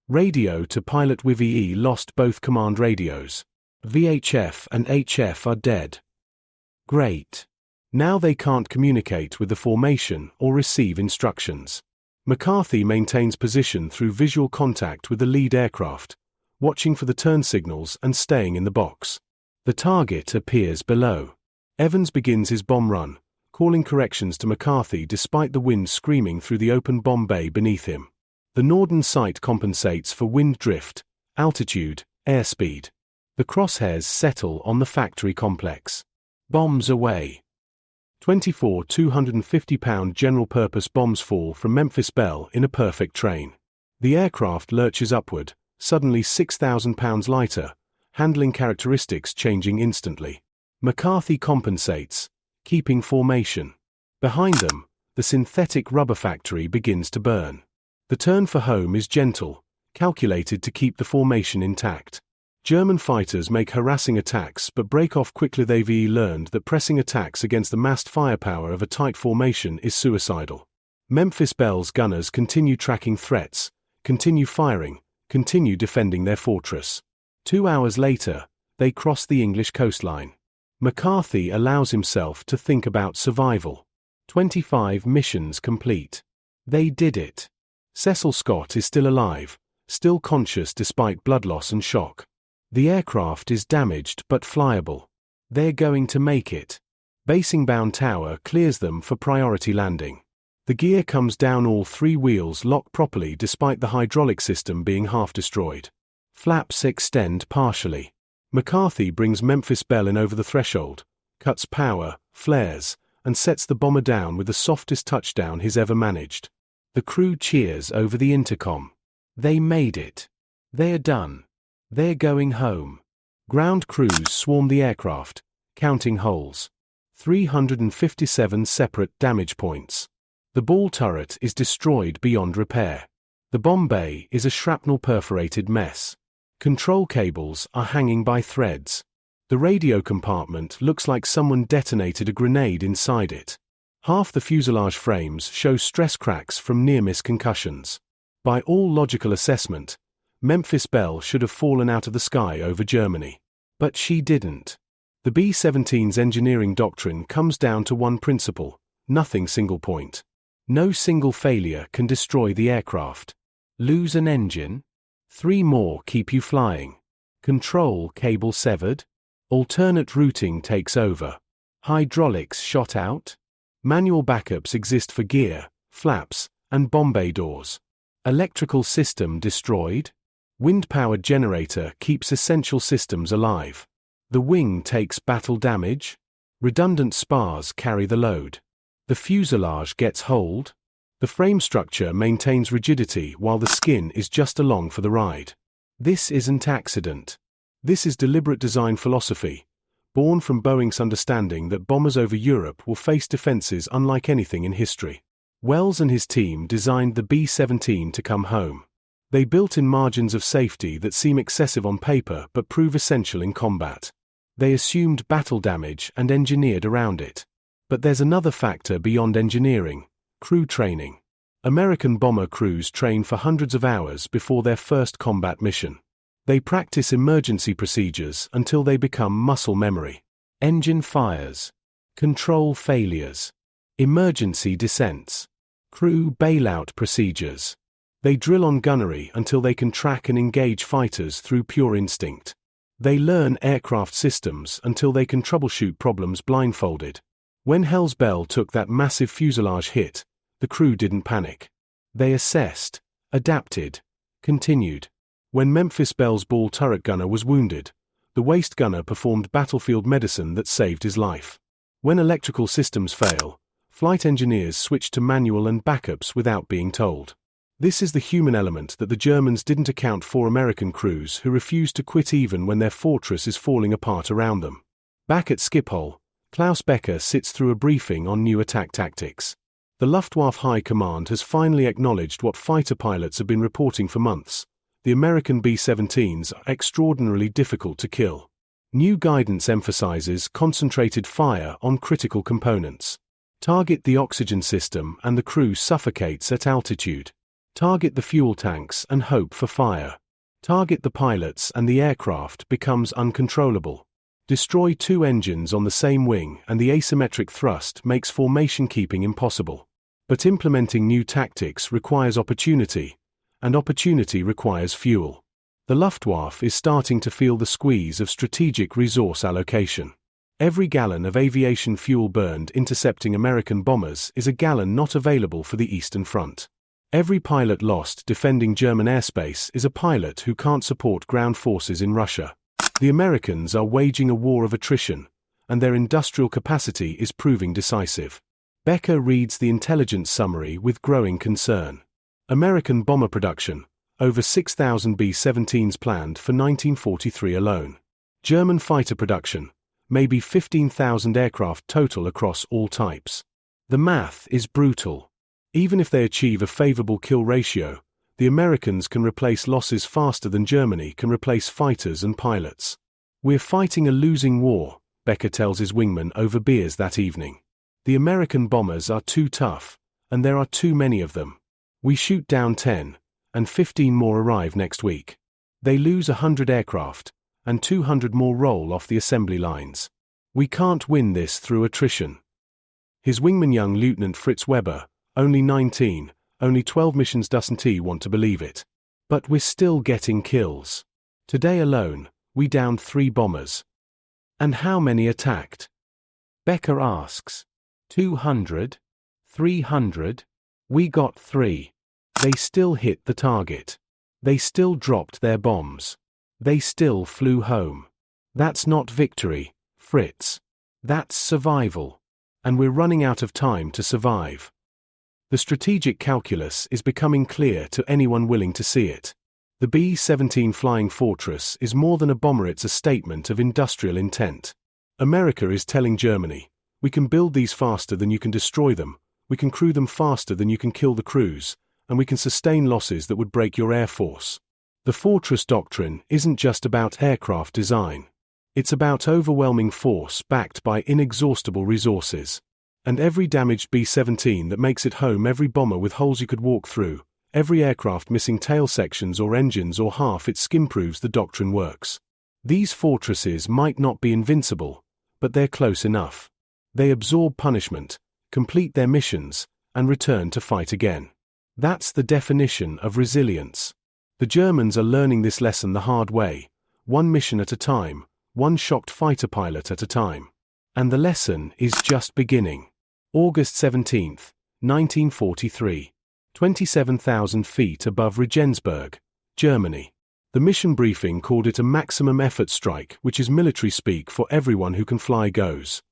Radio to pilot. WVE lost both command radios. VHF and HF are dead. Great. Now they can't communicate with the formation or receive instructions. McCarthy maintains position through visual contact with the lead aircraft, watching for the turn signals and staying in the box. The target appears below. Evans begins his bomb run, calling corrections to McCarthy despite the wind screaming through the open bomb bay beneath him. The Norden sight compensates for wind drift, altitude, airspeed. The crosshairs settle on the factory complex. Bombs away. 24 250-pound general-purpose bombs fall from Memphis Belle in a perfect train. The aircraft lurches upward, suddenly 6,000 pounds lighter, handling characteristics changing instantly. McCarthy compensates, keeping formation. Behind them, the synthetic rubber factory begins to burn. The turn for home is gentle, calculated to keep the formation intact. German fighters make harassing attacks but break off quickly. They've learned that pressing attacks against the massed firepower of a tight formation is suicidal. Memphis Belle's gunners continue tracking threats, continue firing, continue defending their fortress. 2 hours later, they cross the English coastline. McCarthy allows himself to think about survival. 25 missions complete. They did it. Cecil Scott is still alive, still conscious despite blood loss and shock. The aircraft is damaged but flyable. They're going to make it. Basing-bound tower clears them for priority landing. The gear comes down. All 3 wheels lock properly despite the hydraulic system being half destroyed. Flaps extend partially. McCarthy brings Memphis Belle in over the threshold, cuts power, flares, and sets the bomber down with the softest touchdown he's ever managed. The crew cheers over the intercom. They made it. They're done. They're going home. Ground crews swarm the aircraft, counting holes. 357 separate damage points. The ball turret is destroyed beyond repair. The bomb bay is a shrapnel-perforated mess. Control cables are hanging by threads. The radio compartment looks like someone detonated a grenade inside it. Half the fuselage frames show stress cracks from near-miss concussions. By all logical assessment, Memphis Belle should have fallen out of the sky over Germany. But she didn't. The B-17's engineering doctrine comes down to one principle: nothing single point. No single failure can destroy the aircraft. Lose an engine? 3 more keep you flying. Control cable severed? Alternate routing takes over. Hydraulics shot out? Manual backups exist for gear, flaps, and bomb bay doors. Electrical system destroyed? Wind-powered generator keeps essential systems alive. The wing takes battle damage? Redundant spars carry the load. The fuselage gets holed? The frame structure maintains rigidity while the skin is just along for the ride. This isn't accident. This is deliberate design philosophy, born from Boeing's understanding that bombers over Europe will face defenses unlike anything in history. Wells and his team designed the B-17 to come home. They built in margins of safety that seem excessive on paper but prove essential in combat. They assumed battle damage and engineered around it. But there's another factor beyond engineering: crew training. American bomber crews train for hundreds of hours before their first combat mission. They practice emergency procedures until they become muscle memory. Engine fires. Control failures. Emergency descents. Crew bailout procedures. They drill on gunnery until they can track and engage fighters through pure instinct. They learn aircraft systems until they can troubleshoot problems blindfolded. When Hell's Bell took that massive fuselage hit, the crew didn't panic. They assessed, adapted, continued. When Memphis Belle's ball turret gunner was wounded, the waist gunner performed battlefield medicine that saved his life. When electrical systems fail, flight engineers switch to manual and backups without being told. This is the human element that the Germans didn't account for American crews who refuse to quit even when their fortress is falling apart around them. Back at Schiphol, Klaus Becker sits through a briefing on new attack tactics. The Luftwaffe High Command has finally acknowledged what fighter pilots have been reporting for months: the American B-17s are extraordinarily difficult to kill. New guidance emphasizes concentrated fire on critical components. Target the oxygen system and the crew suffocates at altitude. Target the fuel tanks and hope for fire. Target the pilots and the aircraft becomes uncontrollable. Destroy 2 engines on the same wing and the asymmetric thrust makes formation keeping impossible. But implementing new tactics requires opportunity, and opportunity requires fuel. The Luftwaffe is starting to feel the squeeze of strategic resource allocation. Every gallon of aviation fuel burned intercepting American bombers is a gallon not available for the Eastern Front. Every pilot lost defending German airspace is a pilot who can't support ground forces in Russia. The Americans are waging a war of attrition, and their industrial capacity is proving decisive. Becker reads the intelligence summary with growing concern. American bomber production, over 6,000 B-17s planned for 1943 alone. German fighter production, maybe 15,000 aircraft total across all types. The math is brutal. Even if they achieve a favorable kill ratio, the Americans can replace losses faster than Germany can replace fighters and pilots. "We're fighting a losing war," Becker tells his wingman over beers that evening. "The American bombers are too tough, and there are too many of them. We shoot down 10, and 15 more arrive next week. They lose 100 aircraft, and 200 more roll off the assembly lines. We can't win this through attrition." His wingman, young Lieutenant Fritz Weber, only 19, only 12 missions, doesn't he want to believe it. "But we're still getting kills. Today alone, we downed 3 bombers." "And how many attacked?" Becker asks. 200? 300? "We got 3. They still hit the target. They still dropped their bombs. They still flew home. That's not victory, Fritz. That's survival. And we're running out of time to survive. The strategic calculus is becoming clear to anyone willing to see it. The B-17 Flying Fortress is more than a bomber, it's a statement of industrial intent. America is telling Germany, we can build these faster than you can destroy them, we can crew them faster than you can kill the crews, and we can sustain losses that would break your air force. The Fortress doctrine isn't just about aircraft design. It's about overwhelming force backed by inexhaustible resources. And every damaged B-17 that makes it home, every bomber with holes you could walk through, every aircraft missing tail sections or engines or half its skin proves the doctrine works. These fortresses might not be invincible, but they're close enough. They absorb punishment, complete their missions, and return to fight again. That's the definition of resilience. The Germans are learning this lesson the hard way, one mission at a time, one shocked fighter pilot at a time. And the lesson is just beginning. August 17, 1943. 27,000 feet above Regensburg, Germany. The mission briefing called it a maximum effort strike, which is military speak for everyone who can fly goes.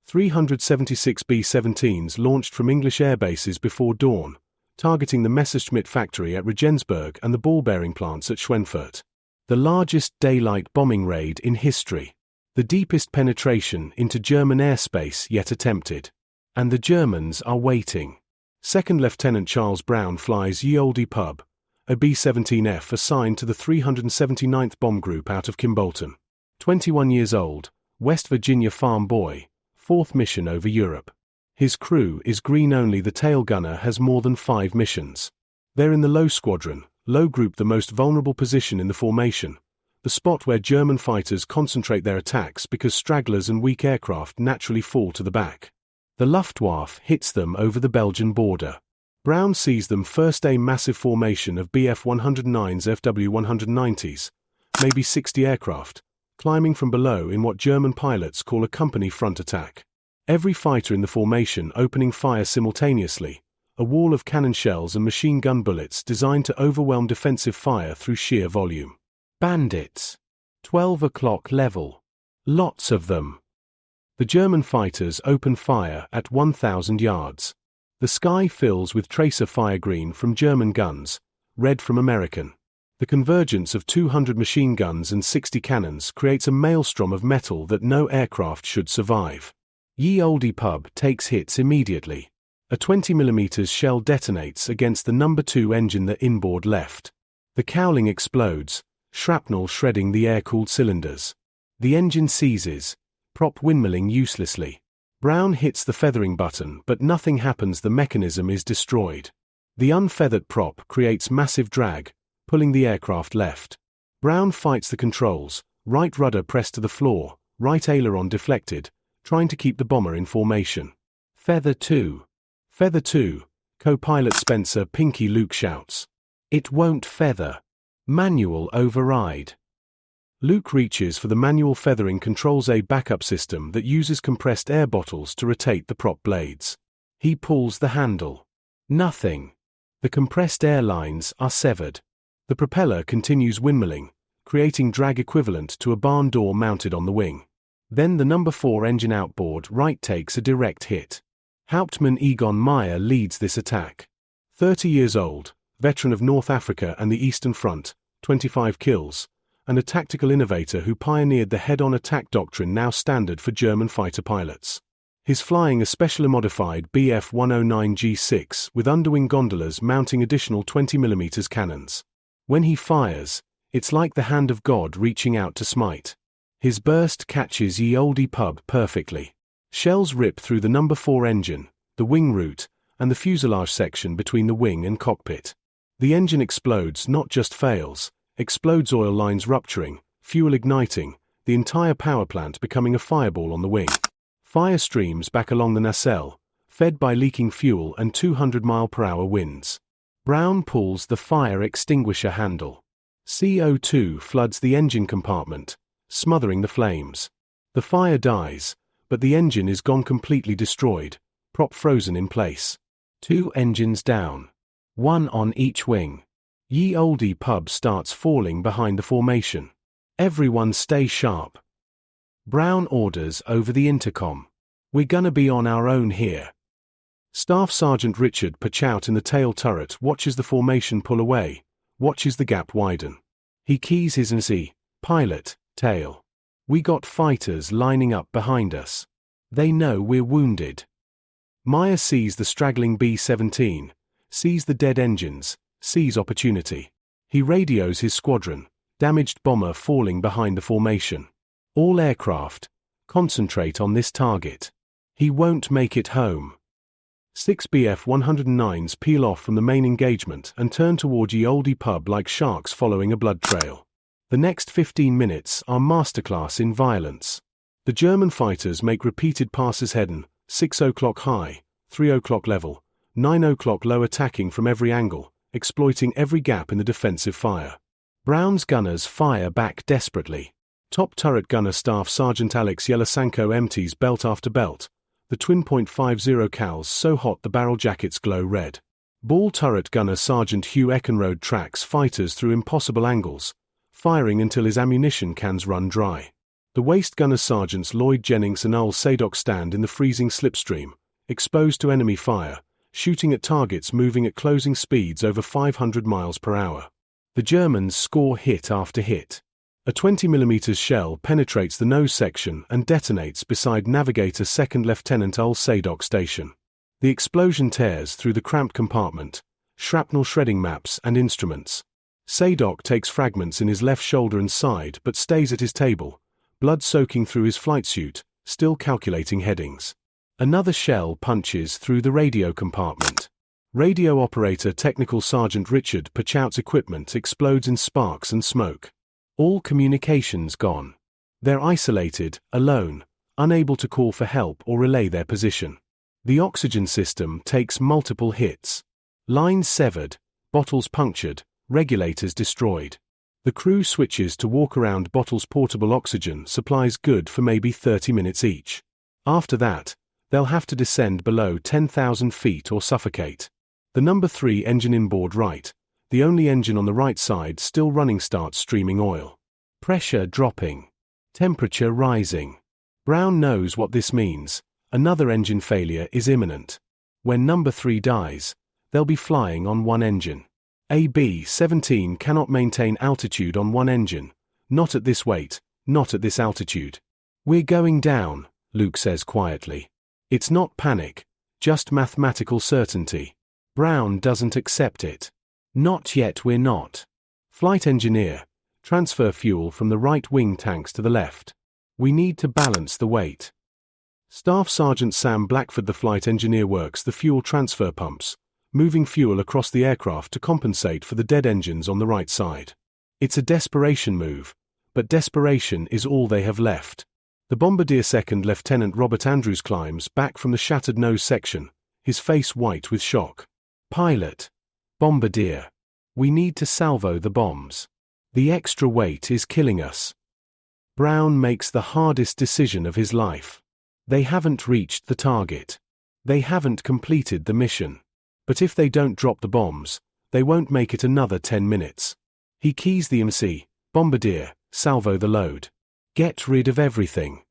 376 B-17s launched from English airbases before dawn, targeting the Messerschmitt factory at Regensburg and the ball-bearing plants at Schweinfurt. The largest daylight bombing raid in history. The deepest penetration into German airspace yet attempted. And the Germans are waiting. Second Lieutenant Charles Brown flies Ye Olde Pub, a B-17F assigned to the 379th Bomb Group out of Kimbolton. 21 years old, West Virginia farm boy, 4th mission over Europe. His crew is green only. The tail gunner has more than 5 missions. They're in the low squadron, low group, the most vulnerable position in the formation, the spot where German fighters concentrate their attacks because stragglers and weak aircraft naturally fall to the back. The Luftwaffe hits them over the Belgian border. Brown sees them first, a massive formation of Bf-109s, FW-190s, maybe 60 aircraft, climbing from below in what German pilots call a company front attack. Every fighter in the formation opening fire simultaneously, a wall of cannon shells and machine gun bullets designed to overwhelm defensive fire through sheer volume. Bandits. 12 o'clock level. Lots of them. The German fighters open fire at 1,000 yards. The sky fills with tracer fire, green from German guns, red from American. The convergence of 200 machine guns and 60 cannons creates a maelstrom of metal that no aircraft should survive. Ye Olde Pub takes hits immediately. A 20mm shell detonates against the No. 2 engine, the inboard left. The cowling explodes, shrapnel shredding the air-cooled cylinders. The engine seizes, prop windmilling uselessly. Brown hits the feathering button, but nothing happens. The mechanism is destroyed. The unfeathered prop creates massive drag, pulling the aircraft left. Brown fights the controls, right rudder pressed to the floor, right aileron deflected, trying to keep the bomber in formation. Feather 2. Feather 2, co-pilot Spencer Pinky Luke shouts. It won't feather. Manual override. Luke reaches for the manual feathering controls, a backup system that uses compressed air bottles to rotate the prop blades. He pulls the handle. Nothing. The compressed air lines are severed. The propeller continues windmilling, creating drag equivalent to a barn door mounted on the wing. Then the No. 4 engine outboard right takes a direct hit. Hauptmann Egon Meyer leads this attack. 30 years old, veteran of North Africa and the Eastern Front, 25 kills, and a tactical innovator who pioneered the head-on attack doctrine now standard for German fighter pilots. He's flying a specially modified Bf-109G6 with underwing gondolas mounting additional 20mm cannons. When he fires, it's like the hand of God reaching out to smite. His burst catches Ye Olde Pub perfectly. Shells rip through the No. 4 engine, the wing root, and the fuselage section between the wing and cockpit. The engine explodes, not just fails, explodes, oil lines rupturing, fuel igniting, the entire power plant becoming a fireball on the wing. Fire streams back along the nacelle, fed by leaking fuel and 200-mile-per-hour winds. Brown pulls the fire extinguisher handle. CO2 floods the engine compartment, smothering the flames. The fire dies, but the engine is gone, completely destroyed, prop frozen in place. 2 engines down. 1 on each wing. Ye Olde Pub starts falling behind the formation. Everyone stay sharp, Brown orders over the intercom. We're gonna be on our own here. Staff Sergeant Richard Pachout in the tail turret watches the formation pull away, watches the gap widen. He keys his NC, pilot, tail. We got fighters lining up behind us. They know we're wounded. Meyer sees the straggling B-17, sees the dead engines, sees opportunity. He radios his squadron, damaged bomber falling behind the formation. All aircraft, concentrate on this target. He won't make it home. 6 Bf-109s peel off from the main engagement and turn toward Ye Olde pub like sharks following a blood trail. The next 15 minutes are masterclass in violence. The German fighters make repeated passes heading, 6 o'clock high, 3 o'clock level, 9 o'clock low, attacking from every angle, exploiting every gap in the defensive fire. Brown's gunners fire back desperately. Top turret gunner Staff Sergeant Alex Yelasanko empties belt after belt, the twin .50 cals so hot the barrel jackets glow red. Ball turret gunner Sergeant Hugh Eckenrode tracks fighters through impossible angles, firing until his ammunition cans run dry. The waist gunner Sergeants Lloyd Jennings and Ul Sadok stand in the freezing slipstream, exposed to enemy fire, shooting at targets moving at closing speeds over 500 miles per hour. The Germans score hit after hit. A 20mm shell penetrates the nose section and detonates beside Navigator 2nd Lieutenant Ul Sadok station. The explosion tears through the cramped compartment, shrapnel shredding maps and instruments. Sadok takes fragments in his left shoulder and side but stays at his table, blood soaking through his flight suit, still calculating headings. Another shell punches through the radio compartment. Radio operator Technical Sergeant Richard Pachout's equipment explodes in sparks and smoke. All communications gone. They're isolated, alone, unable to call for help or relay their position. The oxygen system takes multiple hits. Lines severed, bottles punctured, regulators destroyed. The crew switches to walk-around bottles. Portable oxygen supplies good for maybe 30 minutes each. After that, they'll have to descend below 10,000 feet or suffocate. The number 3 engine inboard right, the only engine on the right side still running, starts streaming oil. Pressure dropping. Temperature rising. Brown knows what this means. Another engine failure is imminent. When number 3 dies, they'll be flying on one engine. A B-17 cannot maintain altitude on one engine. Not at this weight, not at this altitude. We're going down, Luke says quietly. It's not panic, just mathematical certainty. Brown doesn't accept it. Not yet, we're not. Flight engineer, transfer fuel from the right wing tanks to the left. We need to balance the weight. Staff Sergeant Sam Blackford, the flight engineer, works the fuel transfer pumps, moving fuel across the aircraft to compensate for the dead engines on the right side. It's a desperation move, but desperation is all they have left. The bombardier 2nd Lieutenant Robert Andrews climbs back from the shattered nose section, his face white with shock. Pilot. Bombardier. We need to salvo the bombs. The extra weight is killing us. Brown makes the hardest decision of his life. They haven't reached the target. They haven't completed the mission. But if they don't drop the bombs, they won't make it another 10 minutes. He keys the MC, Bombardier, salvo the load. Get rid of everything.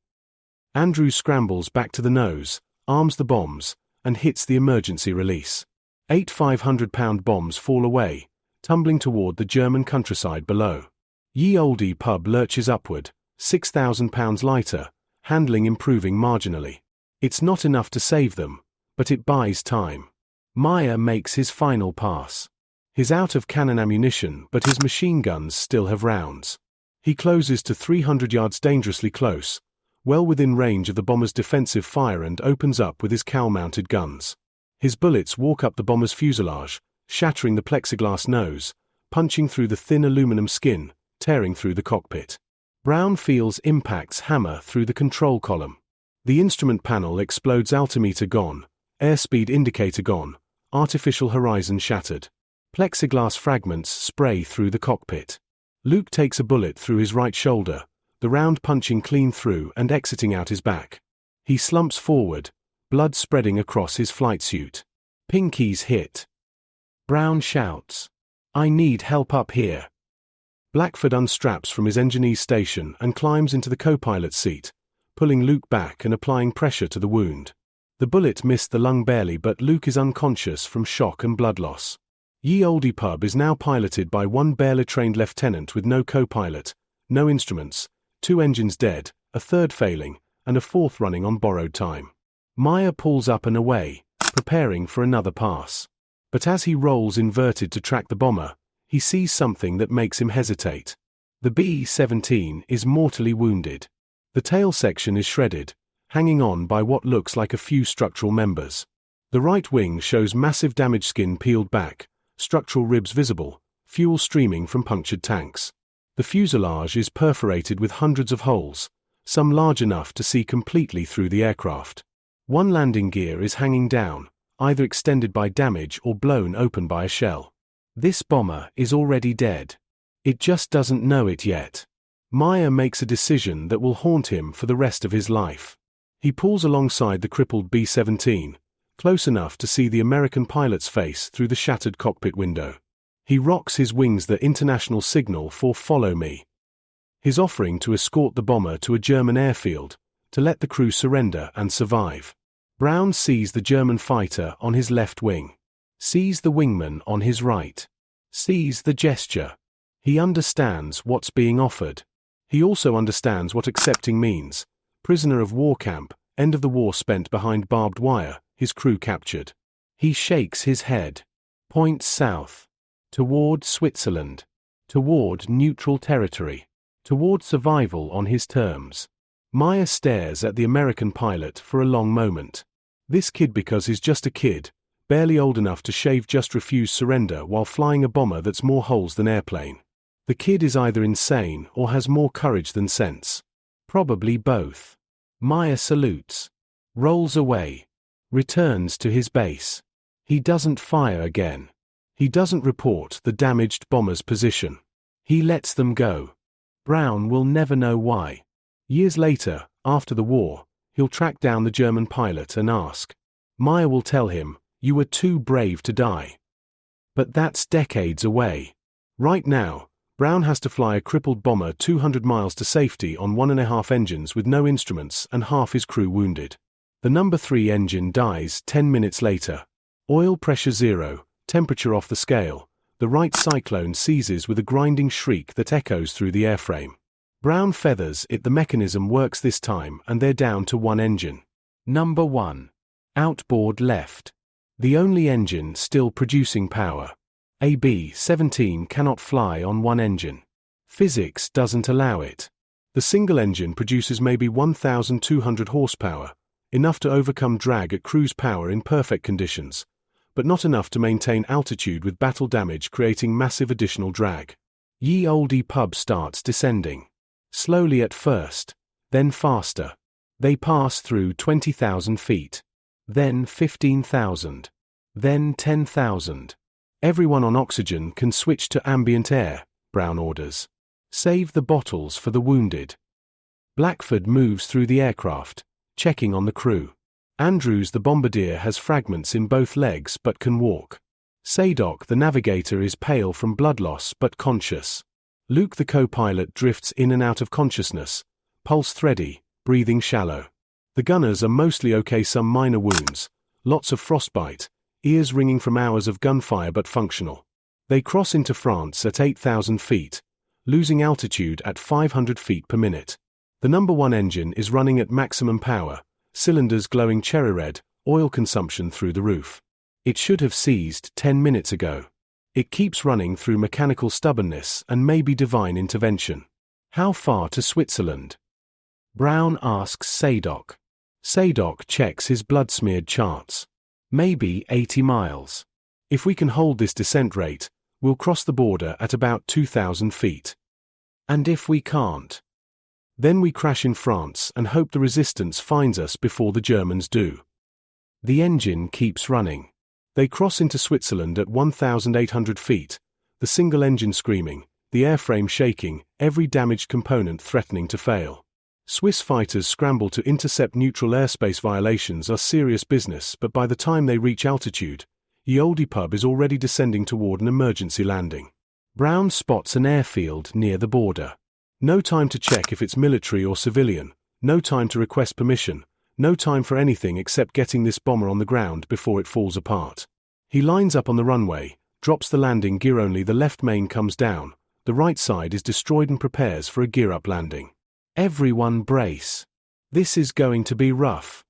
Andrews scrambles back to the nose, arms the bombs, and hits the emergency release. 8 500-pound bombs fall away, tumbling toward the German countryside below. Ye Olde pub lurches upward, 6,000 pounds lighter, handling improving marginally. It's not enough to save them, but it buys time. Meyer makes his final pass. He's out of cannon ammunition, but his machine guns still have rounds. He closes to 300 yards, dangerously close, well within range of the bomber's defensive fire, and opens up with his cowl-mounted guns. His bullets walk up the bomber's fuselage, shattering the plexiglass nose, punching through the thin aluminum skin, tearing through the cockpit. Brown feels impacts hammer through the control column. The instrument panel explodes, altimeter gone, airspeed indicator gone, artificial horizon shattered. Plexiglass fragments spray through the cockpit. Luke takes a bullet through his right shoulder, the round punching clean through and exiting out his back. He slumps forward, blood spreading across his flight suit. Pinkies hit. Brown shouts, "I need help up here." Blackford unstraps from his engineer's station and climbs into the co-pilot's seat, pulling Luke back and applying pressure to the wound. The bullet missed the lung barely, but Luke is unconscious from shock and blood loss. Ye Olde Pub is now piloted by one barely trained lieutenant with no co-pilot, no instruments, 2 engines dead, a third failing, and a fourth running on borrowed time. Meyer pulls up and away, preparing for another pass. But as he rolls inverted to track the bomber, he sees something that makes him hesitate. The B-17 is mortally wounded. The tail section is shredded, hanging on by what looks like a few structural members. The right wing shows massive damaged skin peeled back, structural ribs visible, fuel streaming from punctured tanks. The fuselage is perforated with hundreds of holes, some large enough to see completely through the aircraft. One landing gear is hanging down, either extended by damage or blown open by a shell. This bomber is already dead. It just doesn't know it yet. Meyer makes a decision that will haunt him for the rest of his life. He pulls alongside the crippled B-17, close enough to see the American pilot's face through the shattered cockpit window. He rocks his wings the international signal for "Follow me." His offering to escort the bomber to a German airfield, to let the crew surrender and survive. Brown sees the German fighter on his left wing, sees the wingman on his right, sees the gesture. He understands what's being offered. He also understands what accepting means. Prisoner of war camp, end of the war spent behind barbed wire, his crew captured. He shakes his head, points south, toward Switzerland, toward neutral territory, toward survival on his terms. Meyer stares at the American pilot for a long moment. This kid, because he's just a kid, barely old enough to shave, just refused surrender while flying a bomber that's more holes than airplane. The kid is either insane or has more courage than sense. Probably both. Meyer salutes, rolls away, returns to his base. He doesn't fire again. He doesn't report the damaged bomber's position. He lets them go. Brown will never know why. Years later, after the war, he'll track down the German pilot and ask. Meyer will tell him, "You were too brave to die." But that's decades away. Right now, Brown has to fly a crippled bomber 200 miles to safety on 1.5 engines with no instruments and half his crew wounded. The number 3 engine dies 10 minutes later. Oil pressure 0, temperature off the scale. The right cyclone seizes with a grinding shriek that echoes through the airframe. Brown feathers it. The mechanism works this time and they're down to 1 engine. Number 1. Outboard left. The only engine still producing power. A B-17 cannot fly on 1 engine. Physics doesn't allow it. The single engine produces maybe 1,200 horsepower, enough to overcome drag at cruise power in perfect conditions, but not enough to maintain altitude with battle damage creating massive additional drag. Ye Olde Pub starts descending. Slowly at first, then faster. They pass through 20,000 feet. Then 15,000. Then 10,000. Everyone on oxygen can switch to ambient air, Brown orders. Save the bottles for the wounded. Blackford moves through the aircraft, checking on the crew. Andrews the bombardier has fragments in both legs but can walk. Sadok the navigator is pale from blood loss but conscious. Luke the co-pilot drifts in and out of consciousness, pulse thready, breathing shallow. The gunners are mostly okay, some minor wounds, lots of frostbite, ears ringing from hours of gunfire but functional. They cross into France at 8,000 feet, losing altitude at 500 feet per minute. The number 1 engine is running at maximum power, cylinders glowing cherry red, oil consumption through the roof. It should have seized 10 minutes ago. It keeps running through mechanical stubbornness and maybe divine intervention. How far to Switzerland? Brown asks Sadok. Sadok checks his blood-smeared charts. Maybe 80 miles. If we can hold this descent rate, we'll cross the border at about 2,000 feet. And if we can't? Then we crash in France and hope the resistance finds us before the Germans do. The engine keeps running. They cross into Switzerland at 1,800 feet, the single engine screaming, the airframe shaking, every damaged component threatening to fail. Swiss fighters scramble to intercept neutral airspace. Violations are serious business, but by the time they reach altitude, Ye Olde Pub is already descending toward an emergency landing. Brown spots an airfield near the border. No time to check if it's military or civilian, No time to request permission, no time for anything except getting this bomber on the ground before it falls apart. He lines up on the runway, drops the landing gear. Only the left main comes down, the right side is destroyed and prepares for a gear-up landing. Everyone brace. This is going to be rough.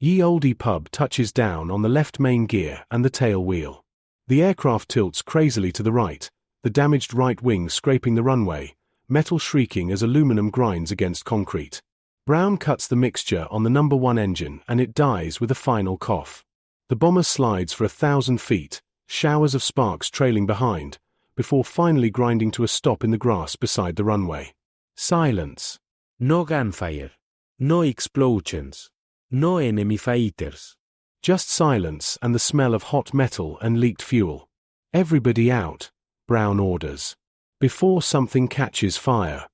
Ye olde pub touches down on the left main gear and the tail wheel. The aircraft tilts crazily to the right, the damaged right wing scraping the runway, metal shrieking as aluminum grinds against concrete. Brown cuts the mixture on the number 1 engine and it dies with a final cough. The bomber slides for 1,000 feet, showers of sparks trailing behind, before finally grinding to a stop in the grass beside the runway. Silence. No gunfire. No explosions. No enemy fighters. Just silence and the smell of hot metal and leaked fuel. Everybody out, Brown orders. Before something catches fire.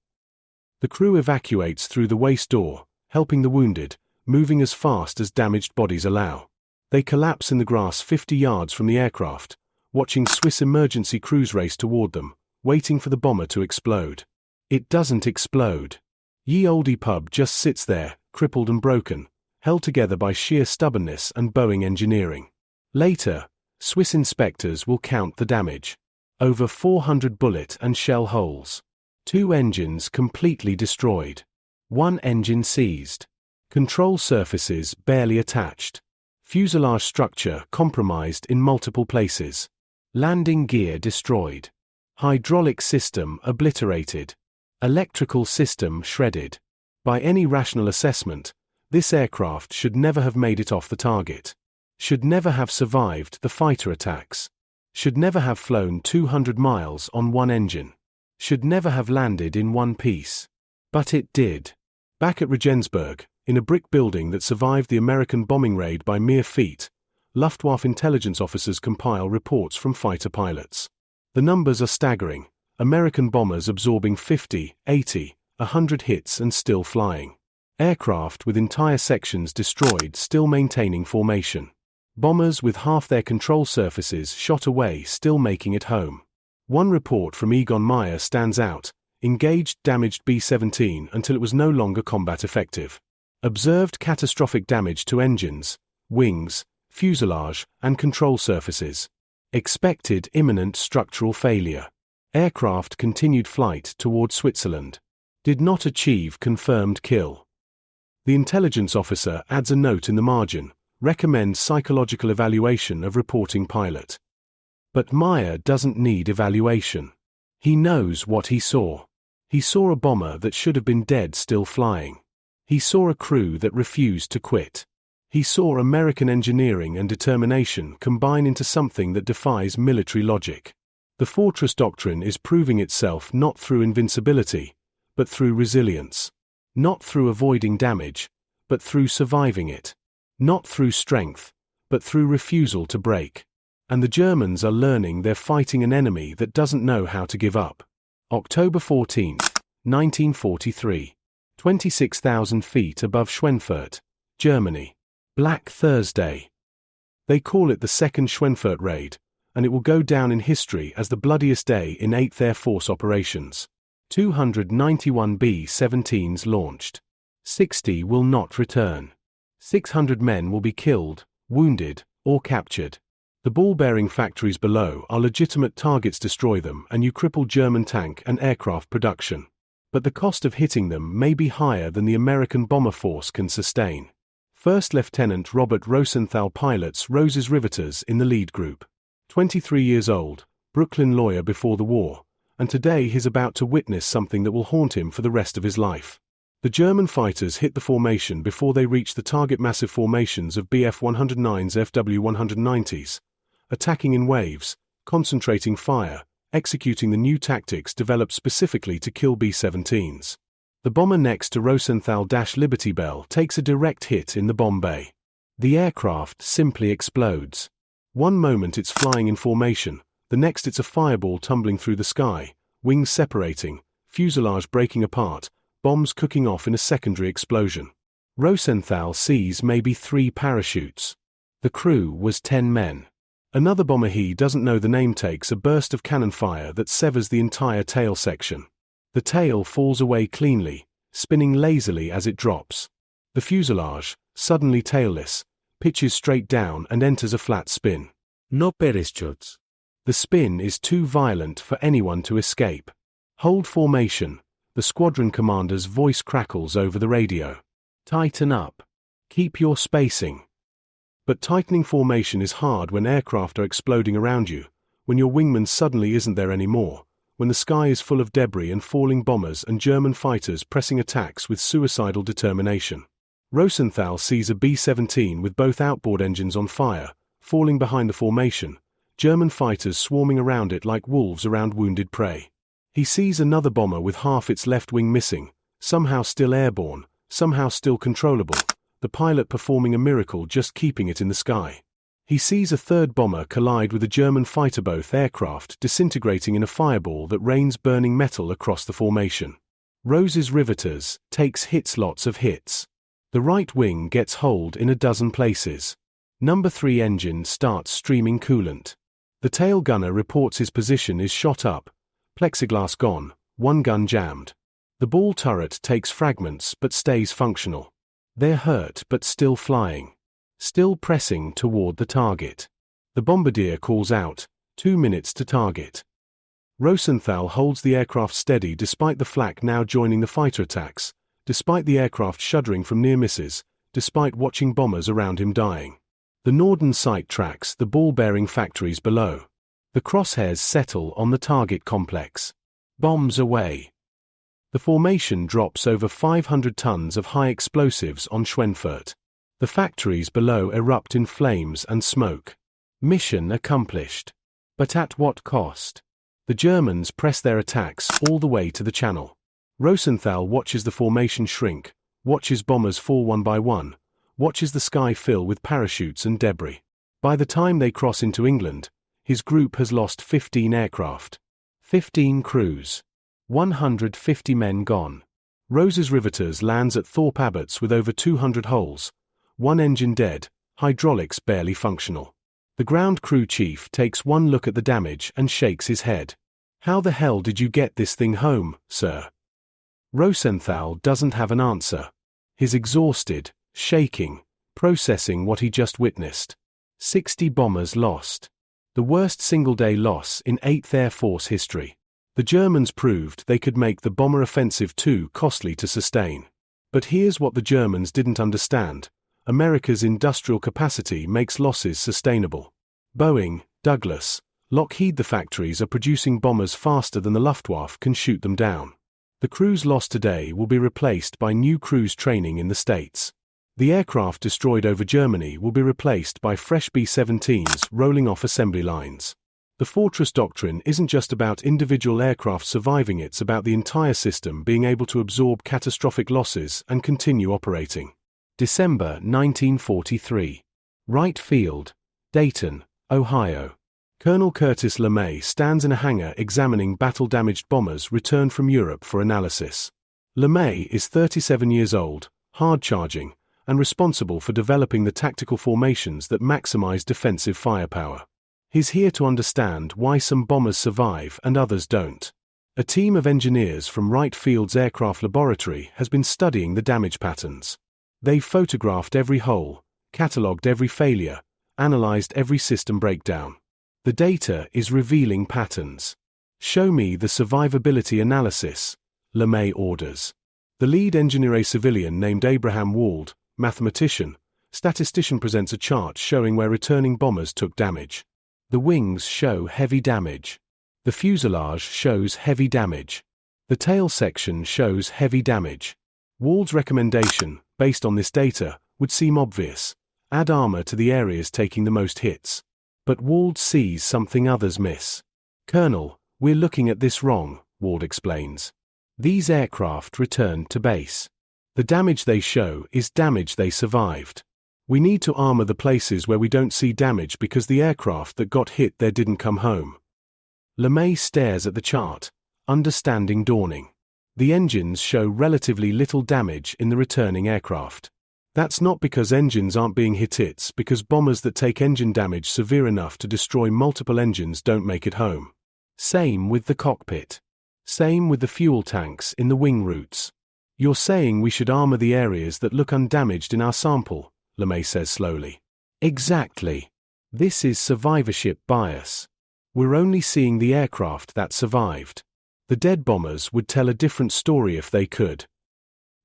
The crew evacuates through the waste door, helping the wounded, moving as fast as damaged bodies allow. They collapse in the grass 50 yards from the aircraft, watching Swiss emergency crews race toward them, waiting for the bomber to explode. It doesn't explode. Ye olde pub just sits there, crippled and broken, held together by sheer stubbornness and Boeing engineering. Later, Swiss inspectors will count the damage. Over 400 bullet and shell holes. 2 engines completely destroyed. 1 engine seized. Control surfaces barely attached. Fuselage structure compromised in multiple places. Landing gear destroyed. Hydraulic system obliterated. Electrical system shredded. By any rational assessment, this aircraft should never have made it off the target. Should never have survived the fighter attacks. Should never have flown 200 miles on 1 engine. Should never have landed in one piece. But it did. Back at Regensburg, in a brick building that survived the American bombing raid by mere feet, Luftwaffe intelligence officers compile reports from fighter pilots. The numbers are staggering. American bombers absorbing 50, 80, 100 hits and still flying. Aircraft with entire sections destroyed still maintaining formation. Bombers with half their control surfaces shot away still making it home. One report from Egon Meyer stands out: engaged damaged B-17 until it was no longer combat effective. Observed catastrophic damage to engines, wings, fuselage, and control surfaces. Expected imminent structural failure. Aircraft continued flight toward Switzerland. Did not achieve confirmed kill. The intelligence officer adds a note in the margin, recommends psychological evaluation of reporting pilot. But Meyer doesn't need evaluation. He knows what he saw. He saw a bomber that should have been dead still flying. He saw a crew that refused to quit. He saw American engineering and determination combine into something that defies military logic. The Fortress doctrine is proving itself not through invincibility, but through resilience. Not through avoiding damage, but through surviving it. Not through strength, but through refusal to break. And the Germans are learning they're fighting an enemy that doesn't know how to give up. October 14, 1943. 26,000 feet above Schweinfurt, Germany. Black Thursday. They call it the Second Schweinfurt Raid, and it will go down in history as the bloodiest day in 8th Air Force operations. 291 B-17s launched. 60 will not return. 600 men will be killed, wounded, or captured. The ball-bearing factories below are legitimate targets. Destroy them and you cripple German tank and aircraft production. But the cost of hitting them may be higher than the American bomber force can sustain. First Lieutenant Robert Rosenthal pilots Rose's Riveters in the lead group. 23 years old, Brooklyn lawyer before the war, and today he's about to witness something that will haunt him for the rest of his life. The German fighters hit the formation before they reached the target. Massive formations of Bf-109s, Fw-190s, attacking in waves, concentrating fire, executing the new tactics developed specifically to kill B-17s. The bomber next to Rosenthal-Liberty Belle takes a direct hit in the bomb bay. The aircraft simply explodes. One moment it's flying in formation, the next it's a fireball tumbling through the sky, wings separating, fuselage breaking apart, bombs cooking off in a secondary explosion. Rosenthal sees maybe 3 parachutes. The crew was 10 men. Another bomber he doesn't know the name takes a burst of cannon fire that severs the entire tail section. The tail falls away cleanly, spinning lazily as it drops. The fuselage, suddenly tailless, pitches straight down and enters a flat spin. No pereschots. The spin is too violent for anyone to escape. Hold formation, the squadron commander's voice crackles over the radio. Tighten up. Keep your spacing. But tightening formation is hard when aircraft are exploding around you, when your wingman suddenly isn't there anymore, when the sky is full of debris and falling bombers and German fighters pressing attacks with suicidal determination. Rosenthal sees a B-17 with both outboard engines on fire, falling behind the formation, German fighters swarming around it like wolves around wounded prey. He sees another bomber with half its left wing missing, somehow still airborne, somehow still controllable, the pilot performing a miracle just keeping it in the sky. He sees a third bomber collide with a German fighter both aircraft disintegrating in a fireball that rains burning metal across the formation. Rose's riveters takes lots of hits. The right wing gets holed in a dozen places. Number 3 engine starts streaming coolant. The tail gunner reports his position is shot up, plexiglass gone, one gun jammed. The ball turret takes fragments but stays functional. They're hurt but still flying. Still pressing toward the target. The bombardier calls out, 2 minutes to target. Rosenthal holds the aircraft steady despite the flak now joining the fighter attacks, despite the aircraft shuddering from near misses, despite watching bombers around him dying. The Norden sight tracks the ball-bearing factories below. The crosshairs settle on the target complex. Bombs away. The formation drops over 500 tons of high explosives on Schweinfurt. The factories below erupt in flames and smoke. Mission accomplished. But at what cost? The Germans press their attacks all the way to the Channel. Rosenthal watches the formation shrink, watches bombers fall one by one, watches the sky fill with parachutes and debris. By the time they cross into England, his group has lost 15 aircraft, 15 crews, 150 men gone. Rose's riveters lands at Thorpe Abbotts with over 200 holes, one engine dead, hydraulics barely functional. The ground crew chief takes one look at the damage and shakes his head. How the hell did you get this thing home, sir? Rosenthal doesn't have an answer. He's exhausted, shaking, processing what he just witnessed. 60 bombers lost. The worst single-day loss in 8th Air Force history. The Germans proved they could make the bomber offensive too costly to sustain. But here's what the Germans didn't understand. America's industrial capacity makes losses sustainable. Boeing, Douglas, Lockheed, the factories are producing bombers faster than the Luftwaffe can shoot them down. The crews lost today will be replaced by new crews training in the States. The aircraft destroyed over Germany will be replaced by fresh B-17s rolling off assembly lines. The Fortress doctrine isn't just about individual aircraft surviving, it's about the entire system being able to absorb catastrophic losses and continue operating. December 1943. Wright Field, Dayton, Ohio. Colonel Curtis LeMay stands in a hangar examining battle-damaged bombers returned from Europe for analysis. LeMay is 37 years old, hard-charging, and responsible for developing the tactical formations that maximize defensive firepower. He's here to understand why some bombers survive and others don't. A team of engineers from Wright Field's aircraft laboratory has been studying the damage patterns. They've photographed every hole, catalogued every failure, analyzed every system breakdown. The data is revealing patterns. Show me the survivability analysis, LeMay orders. The lead engineer, a civilian named Abraham Wald, mathematician, statistician, presents a chart showing where returning bombers took damage. The wings show heavy damage. The fuselage shows heavy damage. The tail section shows heavy damage. Wald's recommendation, based on this data, would seem obvious. Add armor to the areas taking the most hits. But Wald sees something others miss. Colonel, we're looking at this wrong, Wald explains. These aircraft returned to base. The damage they show is damage they survived. We need to armor the places where we don't see damage because the aircraft that got hit there didn't come home. LeMay stares at the chart, understanding dawning. The engines show relatively little damage in the returning aircraft. That's not because engines aren't being hit, it's because bombers that take engine damage severe enough to destroy multiple engines don't make it home. Same with the cockpit. Same with the fuel tanks in the wing roots. You're saying we should armor the areas that look undamaged in our sample, LeMay says slowly. Exactly. This is survivorship bias. We're only seeing the aircraft that survived. The dead bombers would tell a different story if they could.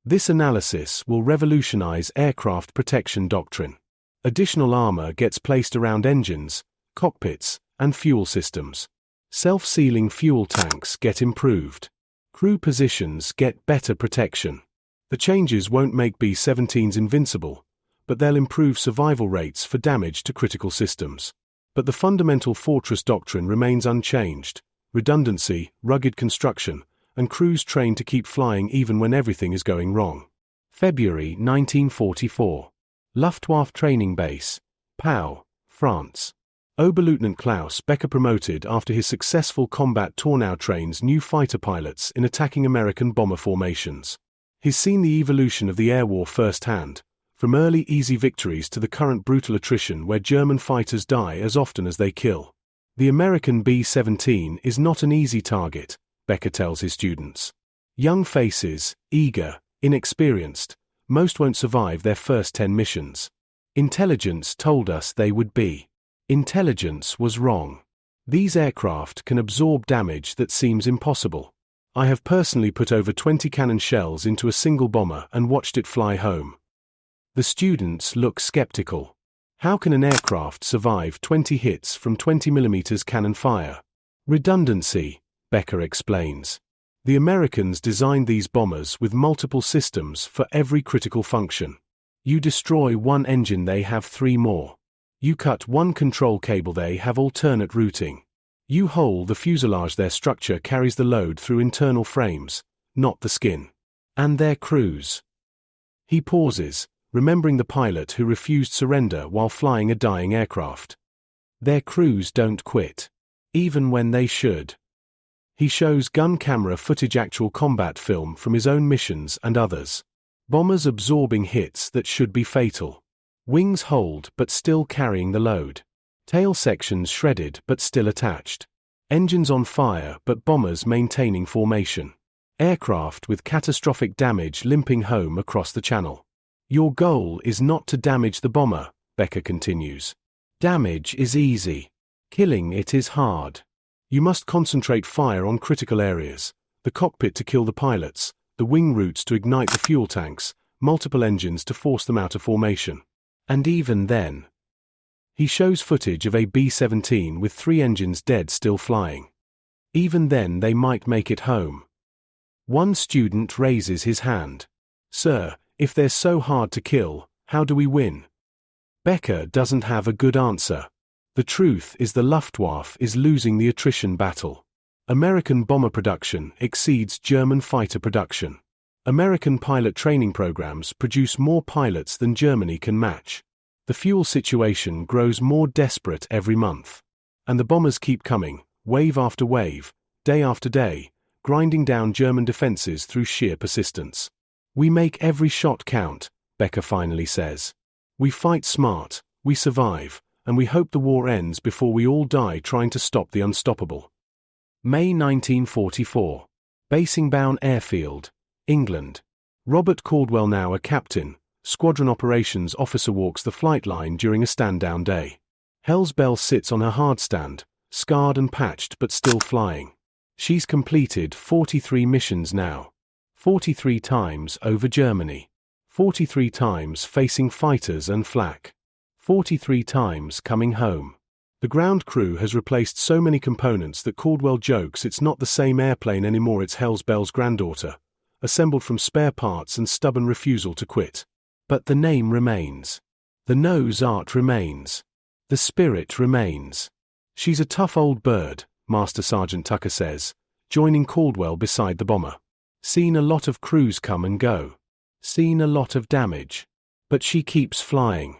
This analysis will revolutionize aircraft protection doctrine. Additional armor gets placed around engines, cockpits, and fuel systems. Self-sealing fuel tanks get improved. Crew positions get better protection. The changes won't make B-17s invincible, but they'll improve survival rates for damage to critical systems. But the fundamental fortress doctrine remains unchanged: redundancy, rugged construction, and crews trained to keep flying even when everything is going wrong. February 1944. Luftwaffe Training Base, Pau, France. Oberleutnant Klaus Becker promoted after his successful combat tour now trains new fighter pilots in attacking American bomber formations. He's seen the evolution of the air war firsthand, from early easy victories to the current brutal attrition where German fighters die as often as they kill. The American B-17 is not an easy target, Becker tells his students. Young faces, eager, inexperienced, most won't survive their first 10 missions. Intelligence told us they would be. Intelligence was wrong. These aircraft can absorb damage that seems impossible. I have personally put over 20 cannon shells into a single bomber and watched it fly home. The students look skeptical. How can an aircraft survive 20 hits from 20mm cannon fire? Redundancy, Becker explains. The Americans designed these bombers with multiple systems for every critical function. You destroy one engine, they have 3 more. You cut one control cable, they have alternate routing. You hole the fuselage, their structure carries the load through internal frames, not the skin. And their crews. He pauses, remembering the pilot who refused surrender while flying a dying aircraft. Their crews don't quit, even when they should. He shows gun camera footage, actual combat film from his own missions and others. Bombers absorbing hits that should be fatal. Wings hold but still carrying the load. Tail sections shredded but still attached. Engines on fire but bombers maintaining formation. Aircraft with catastrophic damage limping home across the channel. Your goal is not to damage the bomber, Becker continues. Damage is easy. Killing it is hard. You must concentrate fire on critical areas. The cockpit to kill the pilots, the wing routes to ignite the fuel tanks, multiple engines to force them out of formation. And even then, he shows footage of a B-17 with 3 engines dead still flying. Even then they might make it home. One student raises his hand. Sir, if they're so hard to kill, how do we win? Becker doesn't have a good answer. The truth is the Luftwaffe is losing the attrition battle. American bomber production exceeds German fighter production. American pilot training programs produce more pilots than Germany can match. The fuel situation grows more desperate every month. And the bombers keep coming, wave after wave, day after day, grinding down German defenses through sheer persistence. We make every shot count, Becker finally says. We fight smart, we survive, and we hope the war ends before we all die trying to stop the unstoppable. May 1944. Basingbourn Airfield, England. Robert Caldwell, now a captain, squadron operations officer, walks the flight line during a stand-down day. Belle sits on her hardstand, scarred and patched but still flying. She's completed 43 missions now. 43 times over Germany. 43 times facing fighters and flak. 43 times coming home. The ground crew has replaced so many components that Caldwell jokes it's not the same airplane anymore, it's Belle's granddaughter, assembled from spare parts and stubborn refusal to quit. But the name remains. The nose art remains. The spirit remains. She's a tough old bird, Master Sergeant Tucker says, joining Caldwell beside the bomber. Seen a lot of crews come and go. Seen a lot of damage. But she keeps flying.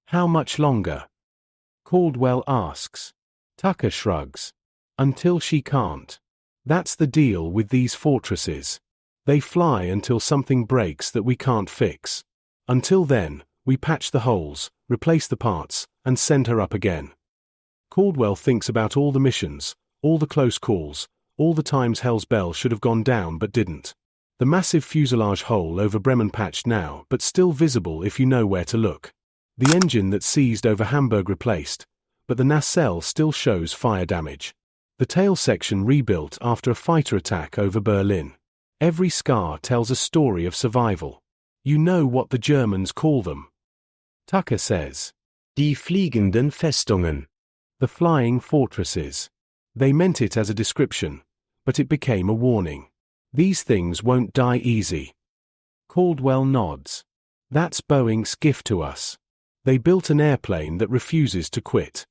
How much longer? Caldwell asks. Tucker shrugs. Until she can't. That's the deal with these fortresses. They fly until something breaks that we can't fix. Until then, we patch the holes, replace the parts, and send her up again. Caldwell thinks about all the missions, all the close calls, all the times Belle should have gone down but didn't. The massive fuselage hole over Bremen patched now, but still visible if you know where to look. The engine that seized over Hamburg replaced, but the nacelle still shows fire damage. The tail section rebuilt after a fighter attack over Berlin. Every scar tells a story of survival. You know what the Germans call them. Tucker says, Die fliegenden Festungen. The flying fortresses. They meant it as a description, but it became a warning. These things won't die easy. Caldwell nods. That's Boeing's gift to us. They built an airplane that refuses to quit.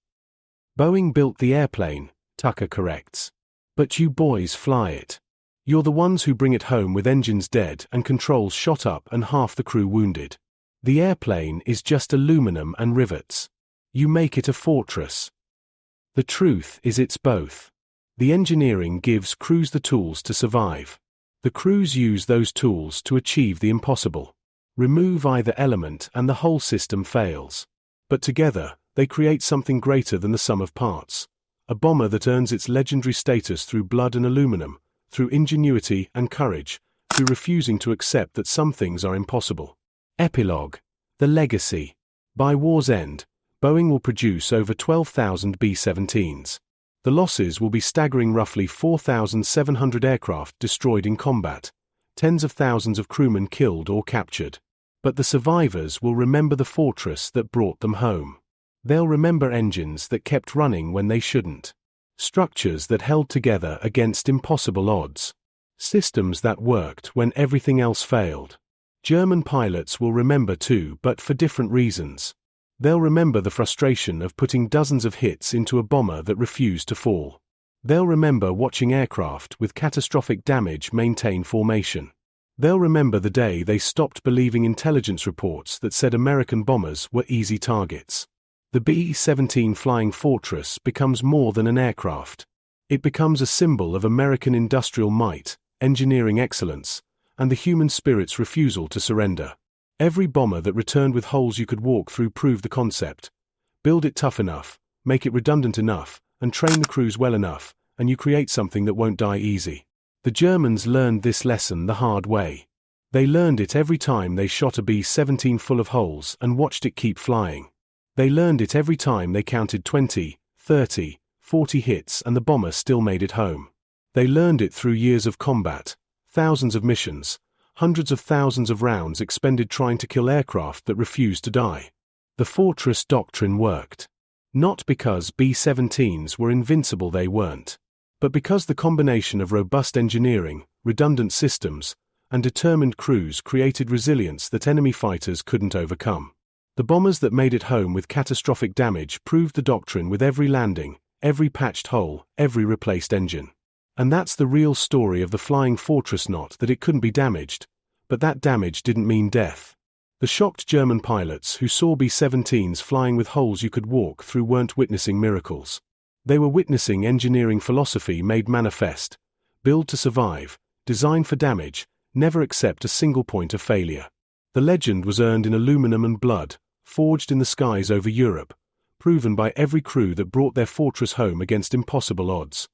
Boeing built the airplane, Tucker corrects. But you boys fly it. You're the ones who bring it home with engines dead and controls shot up and half the crew wounded. The airplane is just aluminum and rivets. You make it a fortress. The truth is it's both. The engineering gives crews the tools to survive. The crews use those tools to achieve the impossible. Remove either element and the whole system fails. But together, they create something greater than the sum of parts. A bomber that earns its legendary status through blood and aluminum, through ingenuity and courage, through refusing to accept that some things are impossible. Epilogue. The legacy. By war's end, Boeing will produce over 12,000 B-17s. The losses will be staggering: roughly 4,700 aircraft destroyed in combat, tens of thousands of crewmen killed or captured. But the survivors will remember the fortress that brought them home. They'll remember engines that kept running when they shouldn't. Structures that held together against impossible odds. Systems that worked when everything else failed. German pilots will remember too, but for different reasons. They'll remember the frustration of putting dozens of hits into a bomber that refused to fall. They'll remember watching aircraft with catastrophic damage maintain formation. They'll remember the day they stopped believing intelligence reports that said American bombers were easy targets. The B-17 Flying Fortress becomes more than an aircraft. It becomes a symbol of American industrial might, engineering excellence, and the human spirit's refusal to surrender. Every bomber that returned with holes you could walk through proved the concept. Build it tough enough, make it redundant enough, and train the crews well enough, and you create something that won't die easy. The Germans learned this lesson the hard way. They learned it every time they shot a B-17 full of holes and watched it keep flying. They learned it every time they counted 20, 30, 40 hits and the bomber still made it home. They learned it through years of combat, thousands of missions, hundreds of thousands of rounds expended trying to kill aircraft that refused to die. The fortress doctrine worked. Not because B-17s were invincible, they weren't. But because the combination of robust engineering, redundant systems, and determined crews created resilience that enemy fighters couldn't overcome. The bombers that made it home with catastrophic damage proved the doctrine with every landing, every patched hole, every replaced engine. And that's the real story of the Flying Fortress, not that it couldn't be damaged, but that damage didn't mean death. The shocked German pilots who saw B-17s flying with holes you could walk through weren't witnessing miracles. They were witnessing engineering philosophy made manifest: build to survive, design for damage, never accept a single point of failure. The legend was earned in aluminum and blood, forged in the skies over Europe, proven by every crew that brought their fortress home against impossible odds.